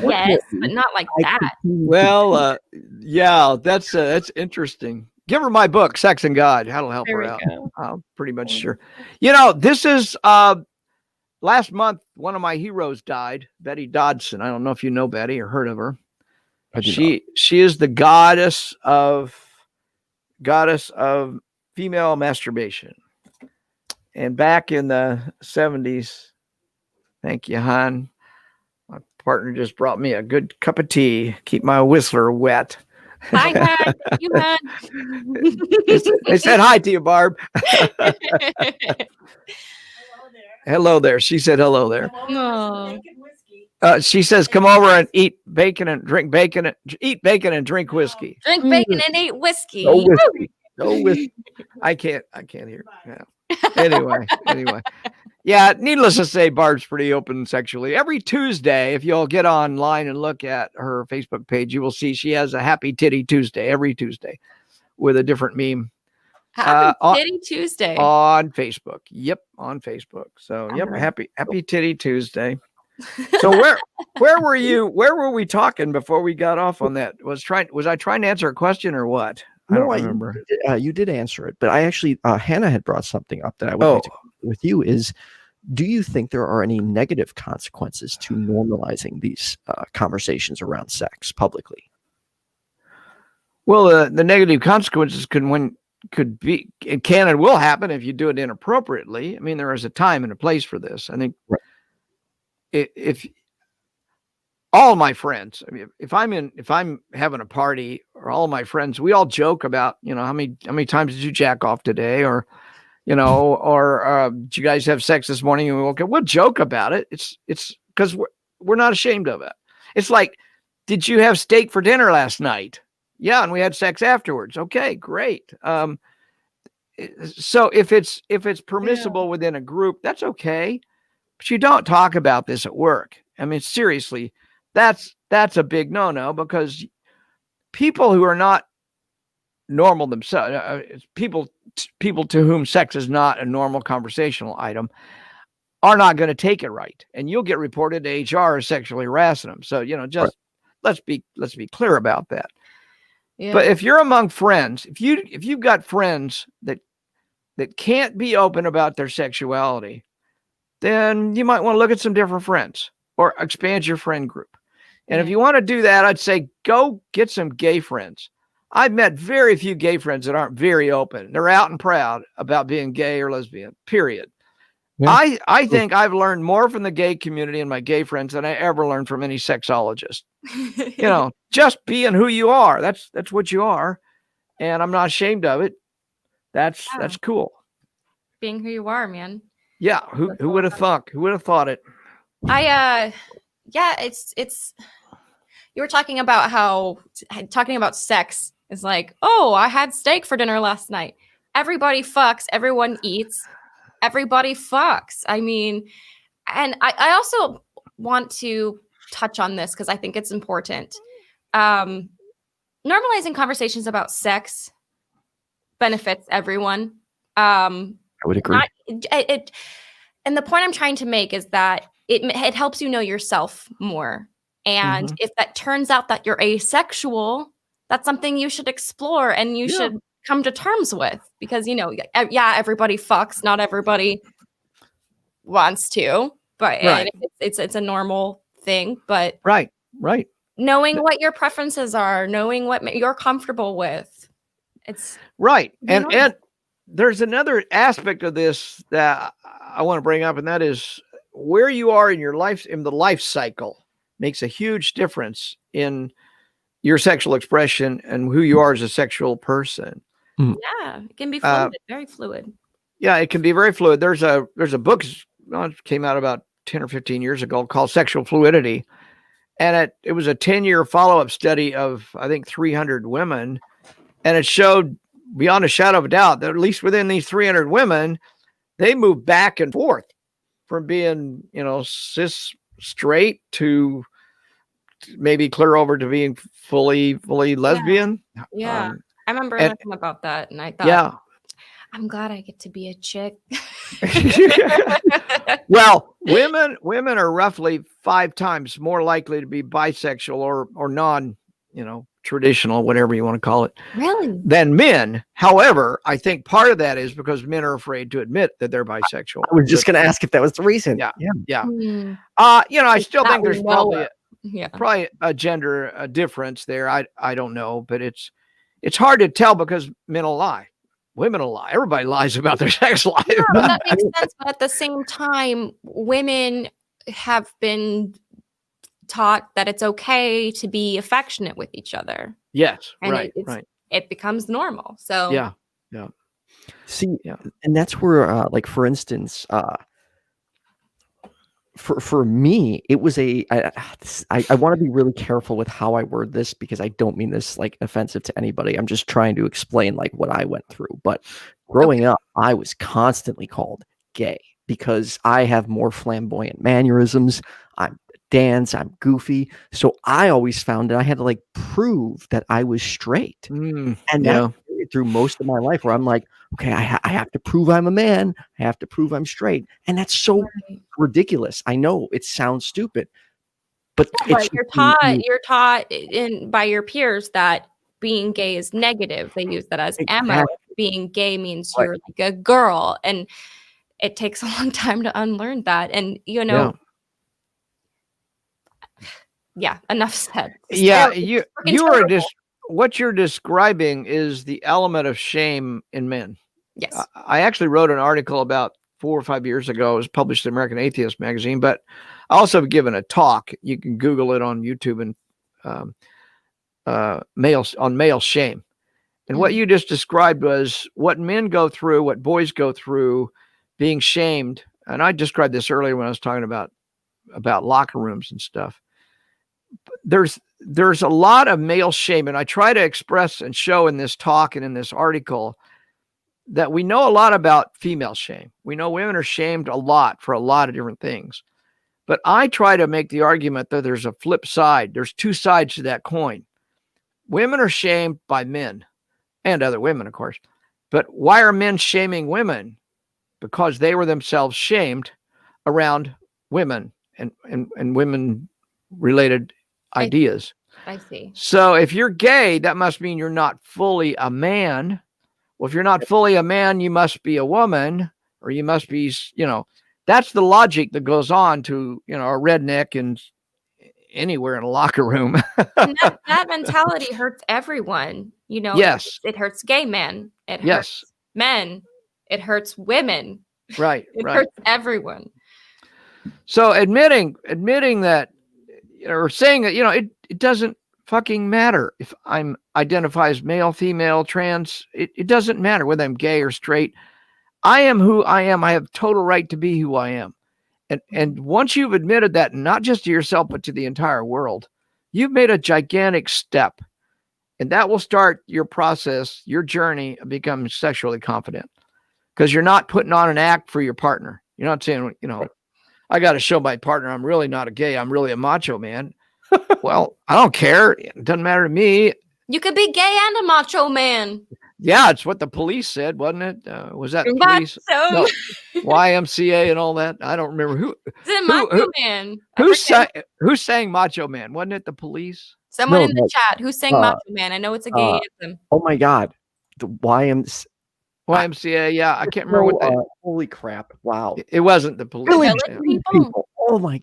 Yes, but not like that. Well, yeah, that's interesting. Give her my book, Sex and God. That'll help her out. I'm pretty much sure. This is last month, one of my heroes died, Betty Dodson. I don't know if you know Betty or heard of her. She is the goddess of female masturbation. And back in the 70s, thank you, hon. My partner just brought me a good cup of tea. Keep my whistler wet. Hi, hon. You, hon. I said hi to you, Barb. Hello there. She said hello there. No. She says, come over and eat bacon and drink bacon. Eat bacon and drink whiskey. Drink bacon and eat whiskey. No whiskey. No whiskey. I can't hear. Yeah. Anyway. Yeah, needless to say, Barb's pretty open sexually. Every Tuesday, if you'll get online and look at her Facebook page, you will see she has a Happy Titty Tuesday every Tuesday with a different meme. Happy Titty Tuesday on Facebook. Yep, on Facebook. So yep, right. happy Titty Tuesday. So where were you? Where were we talking before we got off on that? Was I trying to answer a question or what? I don't remember. You did answer it, but I actually Hannah had brought something up that I would like to with you is, do you think there are any negative consequences to normalizing these conversations around sex publicly? Well, the negative consequences could be, it can and will happen if you do it inappropriately. I mean, there is a time and a place for this. I think if all my friends, I mean, if I'm having a party, or all my friends, we all joke about, how many times did you jack off today? Or, did you guys have sex this morning and we woke up? We'll joke about it. It's because we're not ashamed of it. It's like, did you have steak for dinner last night? Yeah, and we had sex afterwards. Okay, great. So if it's permissible within a group, that's okay. But you don't talk about this at work. I mean, seriously, that's a big no-no, because people who are not normal themselves, people to whom sex is not a normal conversational item, are not going to take it right, and you'll get reported to HR as sexually harassing them. So let's be clear about that. Yeah. But if you're among friends, if you've got friends that can't be open about their sexuality, then you might want to look at some different friends or expand your friend group. And if you want to do that, I'd say go get some gay friends. I've met very few gay friends that aren't very open. They're out and proud about being gay or lesbian, period. Yeah. I think I've learned more from the gay community and my gay friends than I ever learned from any sexologist. Just being who you are. That's what you are. And I'm not ashamed of it. That's cool. Being who you are, man. Yeah. Who would have thought? Who would have thought it? It's you were talking about sex is like, oh, I had steak for dinner last night. Everybody fucks, everyone eats, everybody fucks. I mean, and I also want to touch on this because I think it's important. Normalizing conversations about sex benefits everyone. I would agree. And the point I'm trying to make is that it helps you know yourself more. And if that turns out that you're asexual, that's something you should explore and you should come to terms with, because, you know, everybody fucks, not everybody wants to, but it's a normal thing. But right. Knowing what your preferences are, knowing what you're comfortable with, it's right. And there's another aspect of this that I want to bring up, and that is where you are in your life, in the life cycle, makes a huge difference in your sexual expression and who you are as a sexual person. Yeah, it can be fluid, very fluid. Yeah, it can be very fluid. There's a book, it came out about 10 or 15 years ago, called Sexual Fluidity. And it was a 10-year follow-up study of, I think, 300 women. And it showed beyond a shadow of a doubt that at least within these 300 women, they moved back and forth from being, you know, cis straight to maybe clear over to being fully lesbian. Yeah. I remember learning about that, and I thought, I'm glad I get to be a chick. Well, women are roughly 5 times more likely to be bisexual or non, you know, traditional, whatever you want to call it, really, than men. However, I think part of that is because men are afraid to admit that they're bisexual. I was just going to ask if that was the reason. Yeah. Mm. You know, I still think there's probably probably a gender difference there. I don't know, but it's hard to tell because men will lie. Women will lie. Everybody lies about their sex life. Yeah, that makes sense. But at the same time, women have been taught that it's okay to be affectionate with each other. Yes, and right. It becomes normal. So yeah. See, and that's where, like, for instance, for me, it was I want to be really careful with how I word this, because I don't mean this like offensive to anybody. I'm just trying to explain like what I went through. But growing up, I was constantly called gay because I have more flamboyant mannerisms. I'm goofy. So I always found that I had to like prove that I was straight. And that through most of my life, where I'm like, okay, I have to prove I'm a man. I have to prove I'm straight. And that's so ridiculous. I know it sounds stupid, but you're taught by your peers that being gay is negative. They use that as ammo. Being gay means you're like a girl, and it takes a long time to unlearn that. And you know, enough said. What you're describing is the element of shame in men. Yes. I actually wrote an article about 4 or 5 years ago. It was published in American Atheist magazine, but I also have given a talk. You can Google it on YouTube, and male shame. And what you just described was what men go through, what boys go through being shamed. And I described this earlier when I was talking about locker rooms and stuff. There's a lot of male shame, and I try to express and show in this talk and in this article that we know a lot about female shame. We know women are shamed a lot for a lot of different things. But I try to make the argument that there's a flip side. There's 2 sides to that coin. Women are shamed by men and other women, of course. But why are men shaming women? Because they were themselves shamed around women and women-related ideas. I see. So if you're gay, that must mean you're not fully a man. Well, if you're not fully a man, you must be a woman, or you must be, you know, that's the logic that goes on to, you know, a redneck and anywhere in a locker room. And that mentality hurts everyone. You know, it hurts gay men. It hurts men. It hurts women. Right. It hurts everyone. So admitting that, or saying that, you know, it doesn't fucking matter if I'm identify as male, female, trans. It doesn't matter whether I'm gay or straight. I am who I am. I have total right to be who I am. And once you've admitted that, not just to yourself, but to the entire world, you've made a gigantic step. And that will start your process, your journey of becoming sexually confident. Because you're not putting on an act for your partner. You're not saying, you know, I got to show my partner I'm really not a gay. I'm really a macho man. Well, I don't care. It doesn't matter to me. You could be gay and a macho man. Yeah, it's what the police said, wasn't it? Was that police? No, YMCA and all that. I don't remember who. Macho Man. Who sang Macho Man? Wasn't it the police? Someone in the chat who sang Macho Man. I know it's a gay anthem. Oh my God, the YMCA. Yeah, I can't remember what they. Holy crap! Wow, it wasn't the police. Really, people. Oh my!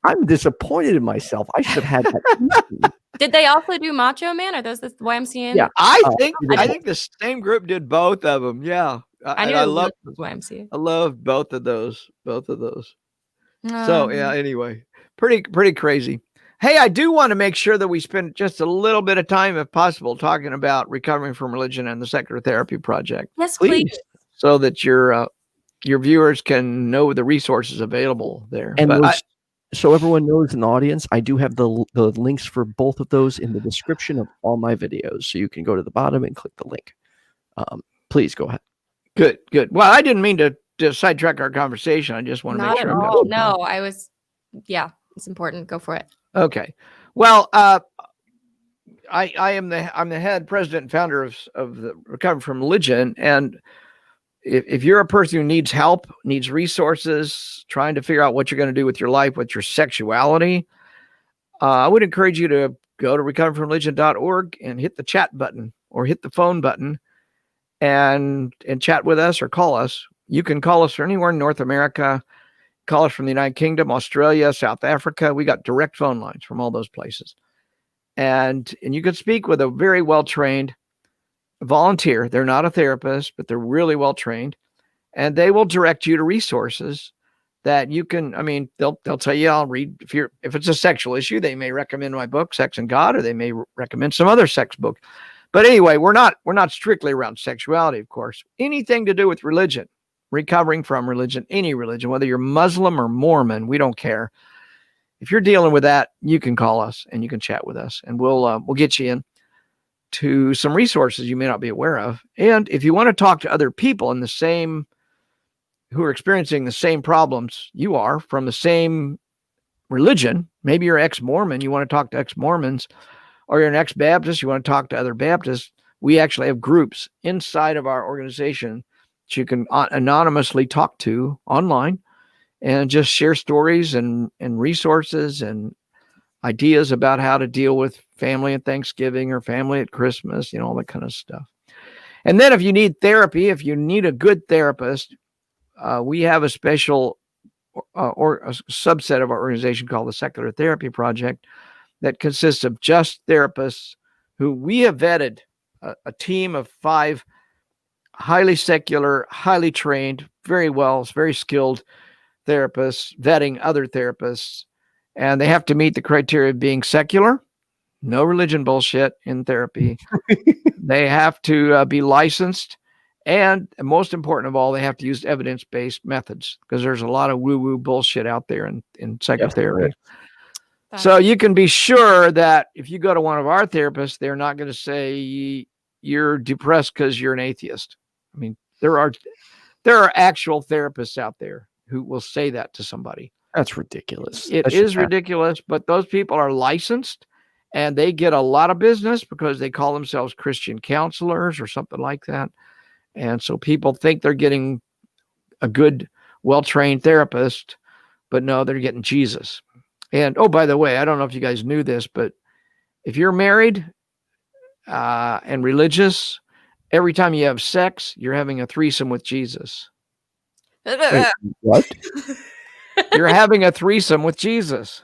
I'm disappointed in myself. I should have had that. Did they also do Macho Man? Are those the YMCA? Yeah, I think the same group did both of them. Yeah, I love YMCA. I love both of those. So yeah. Anyway, pretty crazy. Hey, I do want to make sure that we spend just a little bit of time, if possible, talking about recovering from religion and the Secular Therapy Project. Yes, please. So that your viewers can know the resources available there. And so everyone knows in the audience, I do have the links for both of those in the description of all my videos. So you can go to the bottom and click the link. Please go ahead. Good. Well, I didn't mean to sidetrack our conversation. I just want to make sure. No, I was, it's important. Go for it. Okay. Well, I'm the head president and founder of the Recovery from Religion. And if you're a person who needs help, needs resources, trying to figure out what you're going to do with your life, with your sexuality, I would encourage you to go to recoveryfromreligion.org and hit the chat button or hit the phone button and chat with us or call us. You can call us from anywhere in North America, call us from the United Kingdom, Australia, South Africa. We got direct phone lines from all those places. And you can speak with a very well-trained volunteer. They're not a therapist, but they're really well trained, and they will direct you to resources that you can. I mean, they'll tell you, I'll read if it's a sexual issue, they may recommend my book, Sex and God, or they may recommend some other sex book. But anyway, we're not strictly around sexuality, of course. Anything to do with religion, recovering from religion, any religion, whether you're Muslim or Mormon, we don't care. If you're dealing with that, you can call us and you can chat with us, and we'll get you in to some resources you may not be aware of. And if you want to talk to other people in the same, who are experiencing the same problems you are from the same religion, maybe you're ex-Mormon, you want to talk to ex-Mormons, or you're an ex-Baptist, you want to talk to other Baptists, we actually have groups inside of our organization that you can anonymously talk to online and just share stories and resources and ideas about how to deal with family at Thanksgiving or family at Christmas, all that kind of stuff. And then if you need therapy, if you need a good therapist, we have a special or a subset of our organization called the Secular Therapy Project that consists of just therapists who we have vetted, a team of 5 highly secular, highly trained, very skilled therapists, vetting other therapists. And they have to meet the criteria of being secular, no religion bullshit in therapy. They have to be licensed. And most important of all, they have to use evidence-based methods because there's a lot of woo-woo bullshit out there in psychotherapy. Yes, so you can be sure that if you go to one of our therapists, they're not going to say you're depressed because you're an atheist. I mean, there are actual therapists out there who will say that to somebody. That's ridiculous. It is ridiculous, but those people are licensed and they get a lot of business because they call themselves Christian counselors or something like that. And so people think they're getting a good, well-trained therapist, but no, they're getting Jesus. And, oh, by the way, I don't know if you guys knew this, but if you're married and religious, every time you have sex, you're having a threesome with Jesus. Wait, what? You're having a threesome with Jesus.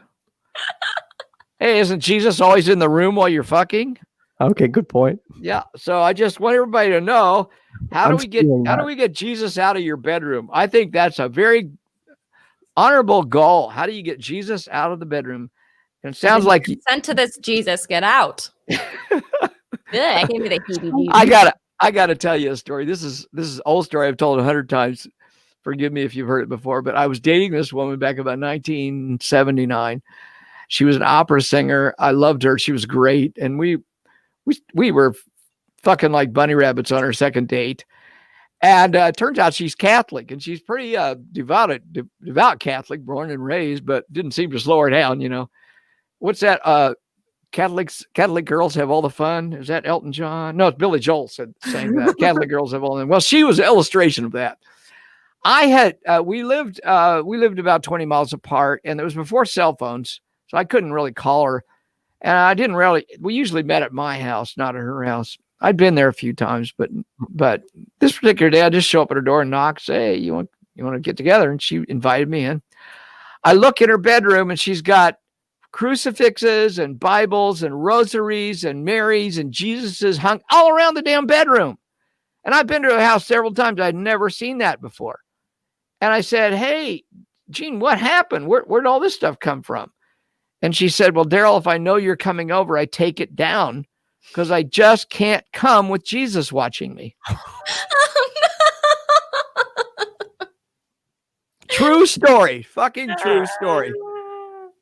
Hey, isn't Jesus always in the room while you're fucking? Okay, good point. Yeah. So I just want everybody to know, how do we get Jesus out of your bedroom? I think that's a very honorable goal. How do you get Jesus out of the bedroom? And it sounds like sent to this Jesus, get out. I gave me the heebie-jeebies. I gotta tell you a story. This is an old story I've told 100 times. Forgive me if you've heard it before, but I was dating this woman back about 1979. She was an opera singer. I loved her. She was great. And we were fucking like bunny rabbits on our second date. And it turns out she's Catholic, and she's pretty devout Catholic, born and raised, but didn't seem to slow her down, What's that? Catholic girls have all the fun. Is that Elton John? No, it's Billy Joel saying that. Catholic girls have all the. Well, she was an illustration of that. I had we lived about 20 miles apart, and it was before cell phones, so I couldn't really call her. And I didn't really. We usually met at my house, not at her house. I'd been there a few times, but this particular day, I just show up at her door and knock, say, "Hey, you want to get together?" And she invited me in. I look in her bedroom, and she's got crucifixes and Bibles and rosaries and Marys and Jesuses hung all around the damn bedroom. And I've been to her house several times. I'd never seen that before. And I said, "Hey, Jean, what happened? Where'd all this stuff come from?" And she said, "Well, Darrel, if I know you're coming over, I take it down because I just can't come with Jesus watching me." True story. Fucking true story.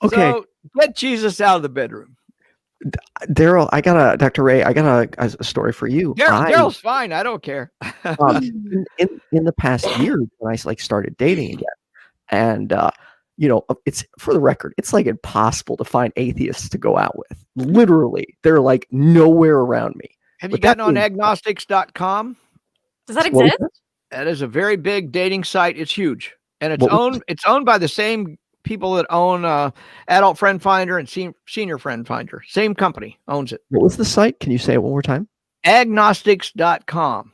Okay. So get Jesus out of the bedroom. Darrel, Dr. Ray, I got a story for you. Darrel's fine. I don't care. In the past year, when I started dating again, and it's, for the record, it's like impossible to find atheists to go out with. Literally, they're like nowhere around me. Have you gotten on agnostics.com? Does that exist? That is a very big dating site. It's huge, and it's owned by the same people that own Adult Friend Finder and Senior Friend Finder. Same company owns it. What was the site? Can you say it one more time? Agnostics.com.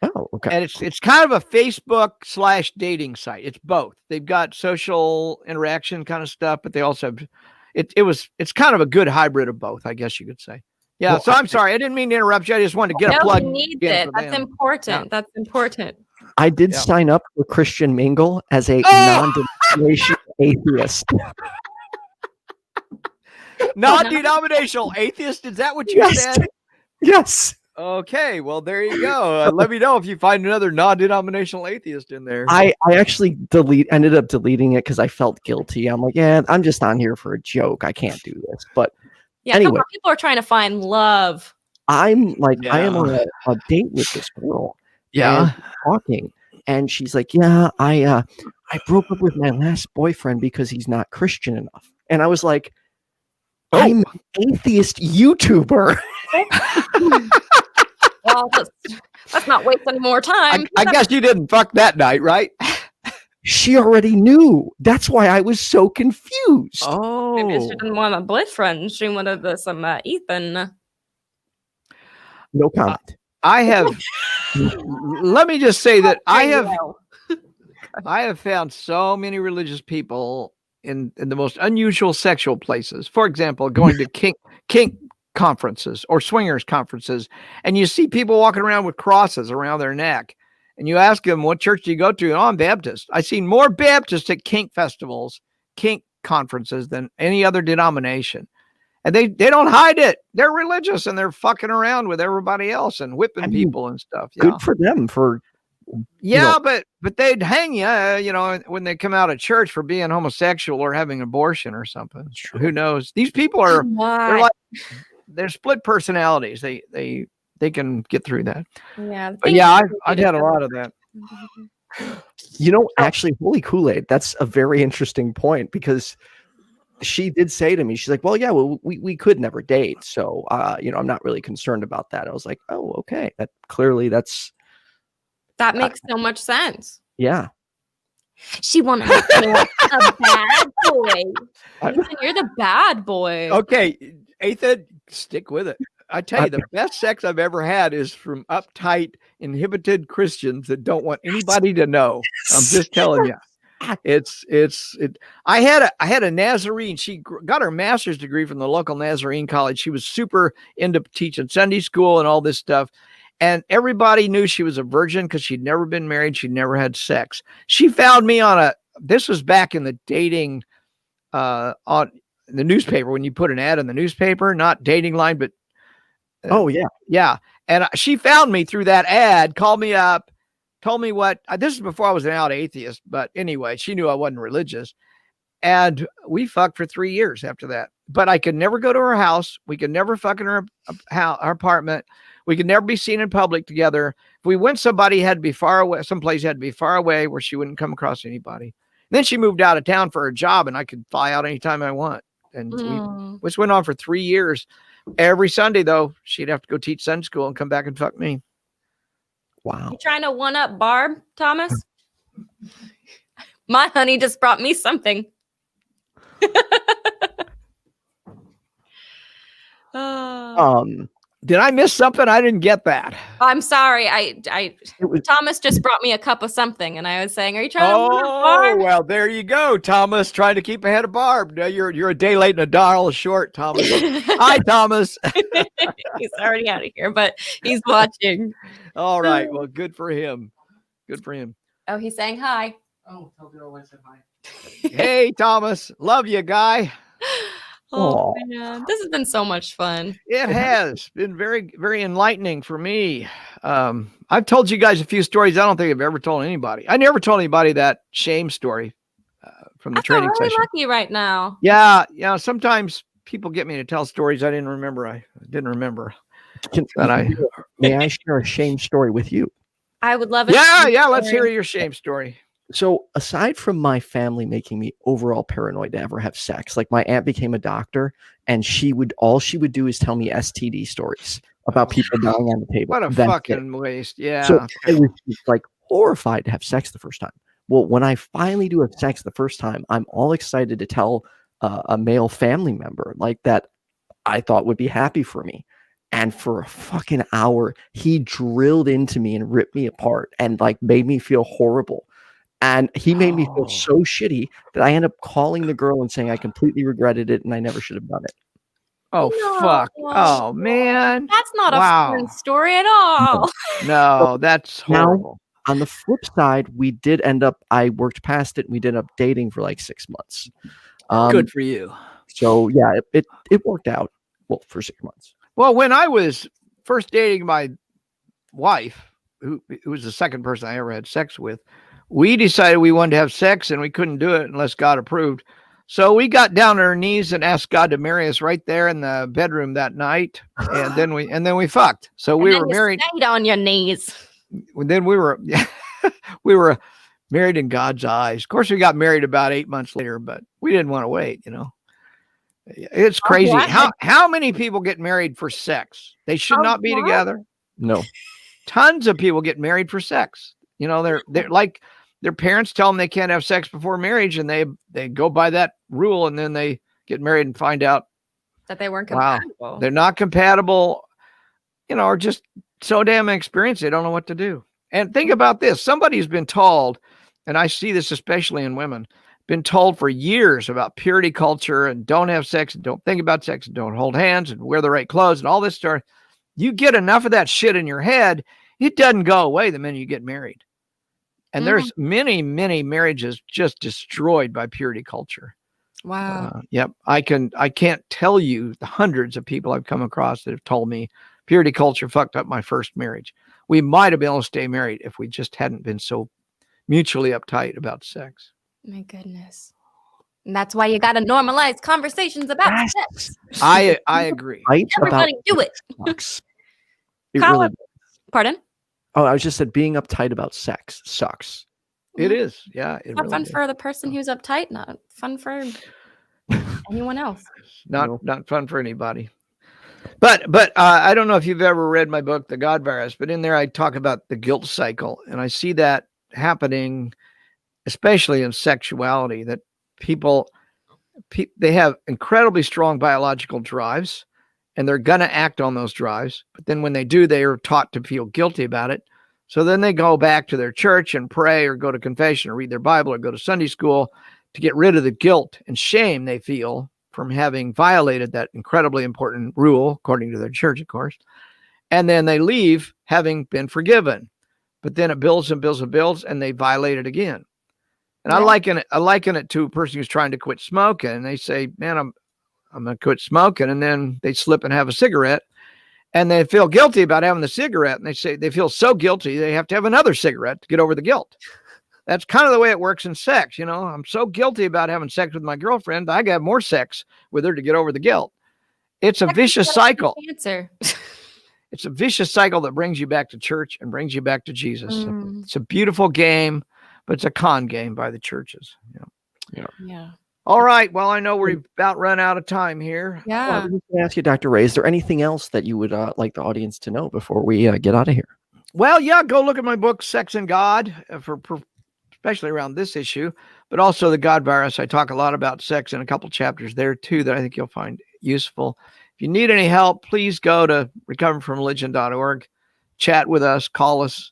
Oh, okay. And it's kind of a Facebook / dating site. It's both. They've got social interaction kind of stuff, but they also have it's kind of a good hybrid of both, I guess you could say. Yeah. Well, so I'm sorry. I didn't mean to interrupt you. I just wanted to get a plug. You need it. That's important. Yeah. That's important. I did sign up for Christian Mingle as a non-denominational atheist. Non-denominational atheist? Is that what you said? Yes. Okay. Well, there you go. Let me know if you find another non-denominational atheist in there. I actually ended up deleting it because I felt guilty. I'm like, yeah, I'm just on here for a joke. I can't do this. But anyway, people are trying to find love. I'm like, I am on a date with this girl. Yeah. Talking. And she's like, yeah, I broke up with my last boyfriend because he's not Christian enough. And I was like, I'm an atheist YouTuber. Well, let's not waste any more time. I guess you didn't fuck that night, right? She already knew. That's why I was so confused. Oh. Maybe she didn't want a boyfriend. She wanted some Ethan. No comment. I have. Let me just say that I have found so many religious people in the most unusual sexual places. For example, going to kink conferences or swingers conferences, and you see people walking around with crosses around their neck, and you ask them, "What church do you go to?" "Oh, I'm Baptist." I've seen more Baptists at kink festivals, kink conferences than any other denomination. And they don't hide it. They're religious and they're fucking around with everybody else and whipping people and stuff. Yeah. Good for them. But they'd hang you, when they come out of church for being homosexual or having an abortion or something. Sure. Who knows? These people they're split personalities. They can get through that. Yeah. But yeah, I've had a lot of that. Actually, holy Kool-Aid. That's a very interesting point because she did say to me, she's like, we could never date. So, I'm not really concerned about that. I was like, oh, okay. That makes so much sense. Yeah. She wanted to be a bad boy. Ethan, you're the bad boy. Okay. Ethan, stick with it. I tell you, the best sex I've ever had is from uptight, inhibited Christians that don't want anybody to know. I'm just telling you. I had a Nazarene. She got her master's degree from the local Nazarene college. She was super into teaching Sunday school and all this stuff. And everybody knew she was a virgin because she'd never been married. She'd never had sex. She found me this was back in the dating, on the newspaper, when you put an ad in the newspaper, not dating line, but. Oh yeah. Yeah. And she found me through that ad, called me up, told me this is before I was an out atheist, but anyway, she knew I wasn't religious. And we fucked for 3 years after that. But I could never go to her house. We could never fuck in her apartment. We could never be seen in public together. If we went, somebody had to be far away. Someplace had to be far away where she wouldn't come across anybody. And then she moved out of town for her job, and I could fly out anytime I want. And this went on for 3 years. Every Sunday, though, she'd have to go teach Sunday school and come back and fuck me. Wow. You trying to one-up Barb, Thomas? My honey just brought me something. Did I miss something? I didn't get that. I'm sorry. Thomas just brought me a cup of something, and I was saying, "Are you trying to one-up Barb?" Well, there you go, Thomas, trying to keep ahead of Barb. No, you're a day late and a dial short, Thomas. Hi, Thomas. He's already out of here, but he's watching. All right. Well, good for him. Good for him. Oh, he's saying hi. Oh, tell Darrel I said hi. Hey, Thomas. Love you, guy. Oh, man. This has been so much fun. It has been very, very enlightening for me. I've told you guys a few stories I don't think I've ever told anybody. I never told anybody that shame story from the training really session. Lucky right now. Yeah. Sometimes people get me to tell stories I didn't remember. May I share a shame story with you? I would love it. Yeah. Let's hear your shame story. So aside from my family making me overall paranoid to ever have sex, like my aunt became a doctor and all she would do is tell me STD stories about people dying on the table. What a That's fucking waste. Yeah. So I was like horrified to have sex the first time. Well, when I finally do have sex the first time, I'm all excited to tell a male family member like that I thought would be happy for me. And for a fucking hour, he drilled into me and ripped me apart and like made me feel horrible. And he made me feel so shitty that I ended up calling the girl and saying I completely regretted it and I never should have done it. Oh, No. fuck. Oh, man. That's not a Wow. fun story at all. No, that's horrible. Now, on the flip side, I worked past it and we did end up dating for like 6 months. Good for you. So yeah, it worked out well for 6 months. Well, when I was first dating my wife, who was the second person I ever had sex with, we decided we wanted to have sex and we couldn't do it unless God approved. So we got down on our knees and asked God to marry us right there in the bedroom that night. And then we fucked. So we were married. Stayed on your knees. Then we were married in God's eyes. Of course, we got married about 8 months later, but we didn't want to wait, It's crazy. How many people get married for sex? They should not be together. No. Tons of people get married for sex. They're like their parents tell them they can't have sex before marriage, and they go by that rule, and then they get married and find out that they weren't compatible. Wow, they're not compatible, or just so damn inexperienced they don't know what to do. And think about this: somebody's been told, and I see this especially in women, been told for years about purity culture and don't have sex and don't think about sex and don't hold hands and wear the right clothes and all this stuff. You get enough of that shit in your head, it doesn't go away the minute you get married. And there's many, many marriages just destroyed by purity culture. Wow. Yep. I can't tell you the hundreds of people I've come across that have told me purity culture fucked up my first marriage. We might have been able to stay married if we just hadn't been so mutually uptight about sex. My goodness. And that's why you got to normalize conversations about sex. I agree. Everybody do it. Really Pardon? Oh, I was just said being uptight about sex sucks. It is. Yeah. It Not really fun is. for the person who's uptight. Not fun for anyone else. Not fun for anybody. But I don't know if you've ever read my book, The God Virus, but in there I talk about the guilt cycle, and I see that happening, especially in sexuality, that people they have incredibly strong biological drives, and they're going to act on those drives. But then when they do, they are taught to feel guilty about it. So then they go back to their church and pray or go to confession or read their Bible or go to Sunday school to get rid of the guilt and shame they feel from having violated that incredibly important rule, according to their church, of course. And then they leave having been forgiven. But then it builds and builds and builds, and they violate it again. And I liken it to a person who's trying to quit smoking, and they say, man, I'm going to quit smoking. And then they slip and have a cigarette, and they feel guilty about having the cigarette. And they say they feel so guilty, they have to have another cigarette to get over the guilt. That's kind of the way it works in sex. I'm so guilty about having sex with my girlfriend. I got to have more sex with her to get over the guilt. It's a vicious cycle. It's a vicious cycle that brings you back to church and brings you back to Jesus. It's a beautiful game, but it's a con game by the churches. Yeah. All right. Well, I know we've about run out of time here. Well, I Yeah. was just going to ask you, Dr. Ray, is there anything else that you would like the audience to know before we get out of here? Well, yeah, go look at my book, Sex and God, especially around this issue, but also the God virus. I talk a lot about sex in a couple chapters there too that I think you'll find useful. If you need any help, please go to recoveringfromreligion.org, chat with us, call us.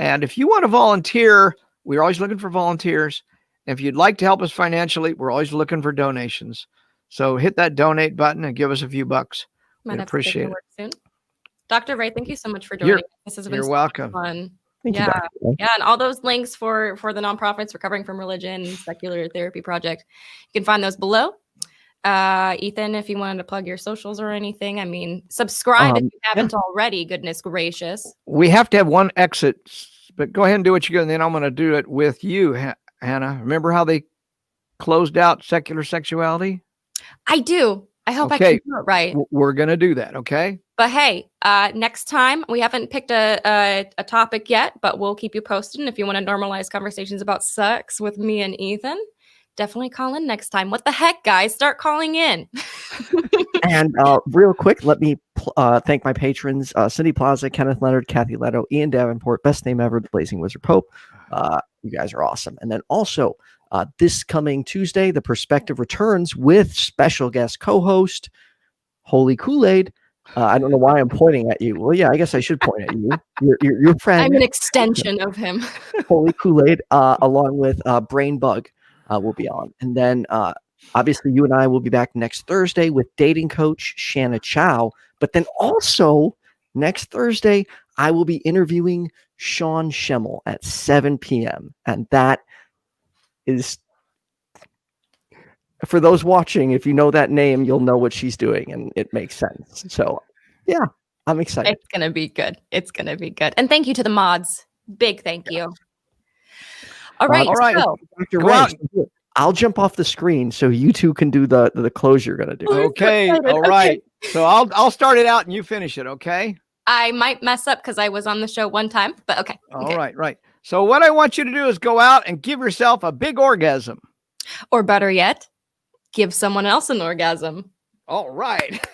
And if you want to volunteer, we're always looking for volunteers. If you'd like to help us financially, we're always looking for donations. So hit that donate button and give us a few bucks. Might We'd have to take appreciate to it. work soon. Dr. Ray, thank you so much for You're- joining. This has been You're so welcome. fun. Thank you, Yeah. Dr. Ray. Yeah, and all those links for the nonprofits, Recovering from Religion, Secular Therapy Project, you can find those below. Ethan, if you wanted to plug your socials or anything, I mean, subscribe if you haven't already. Goodness gracious. We have to have one exit, but go ahead and do what you go, and then I'm going to do it with you, Hannah. Remember how they closed out secular sexuality? I do. I hope I Okay. can do it right. We're going to do that, okay? But hey, next time, we haven't picked a topic yet, but we'll keep you posted. And if you want to normalize conversations about sex with me and Ethan, definitely call in next time. What the heck, guys? Start calling in. And real quick, let me thank my patrons, Cindy PLAZA, Kenneth, Leonard, Kathy Letto, Ian Davenport, Best Name Ever, The Blazing Wizard Pope. You guys are awesome. And then also this coming Tuesday, The Perspective returns with special guest co-host, Holy Kool-Aid. I don't know why I'm pointing at you. Well, yeah, I guess I should point at you. Your friend. I'm an extension of him. Holy Kool-Aid, along with Brain Bug will be on. And then obviously you and I will be back next Thursday with dating coach Shanna Chow. But then also next Thursday, I will be interviewing Sean Schemmel at 7 p.m. And that is, for those watching, if you know that name, you'll know what she's doing and it makes sense. So yeah, I'm excited. It's going to be good. It's going to be good. And thank you to the mods. Big thank you. All right. all right. So, Dr. Go Ray, out. I'll jump off the screen so you two can do the close you're gonna do. Oh, Okay. excited. All right. So I'll start it out and you finish it, okay? I might mess up because I was on the show one time, but okay. All right, right. So what I want you to do is go out and give yourself a big orgasm. Or better yet, give someone else an orgasm. All right.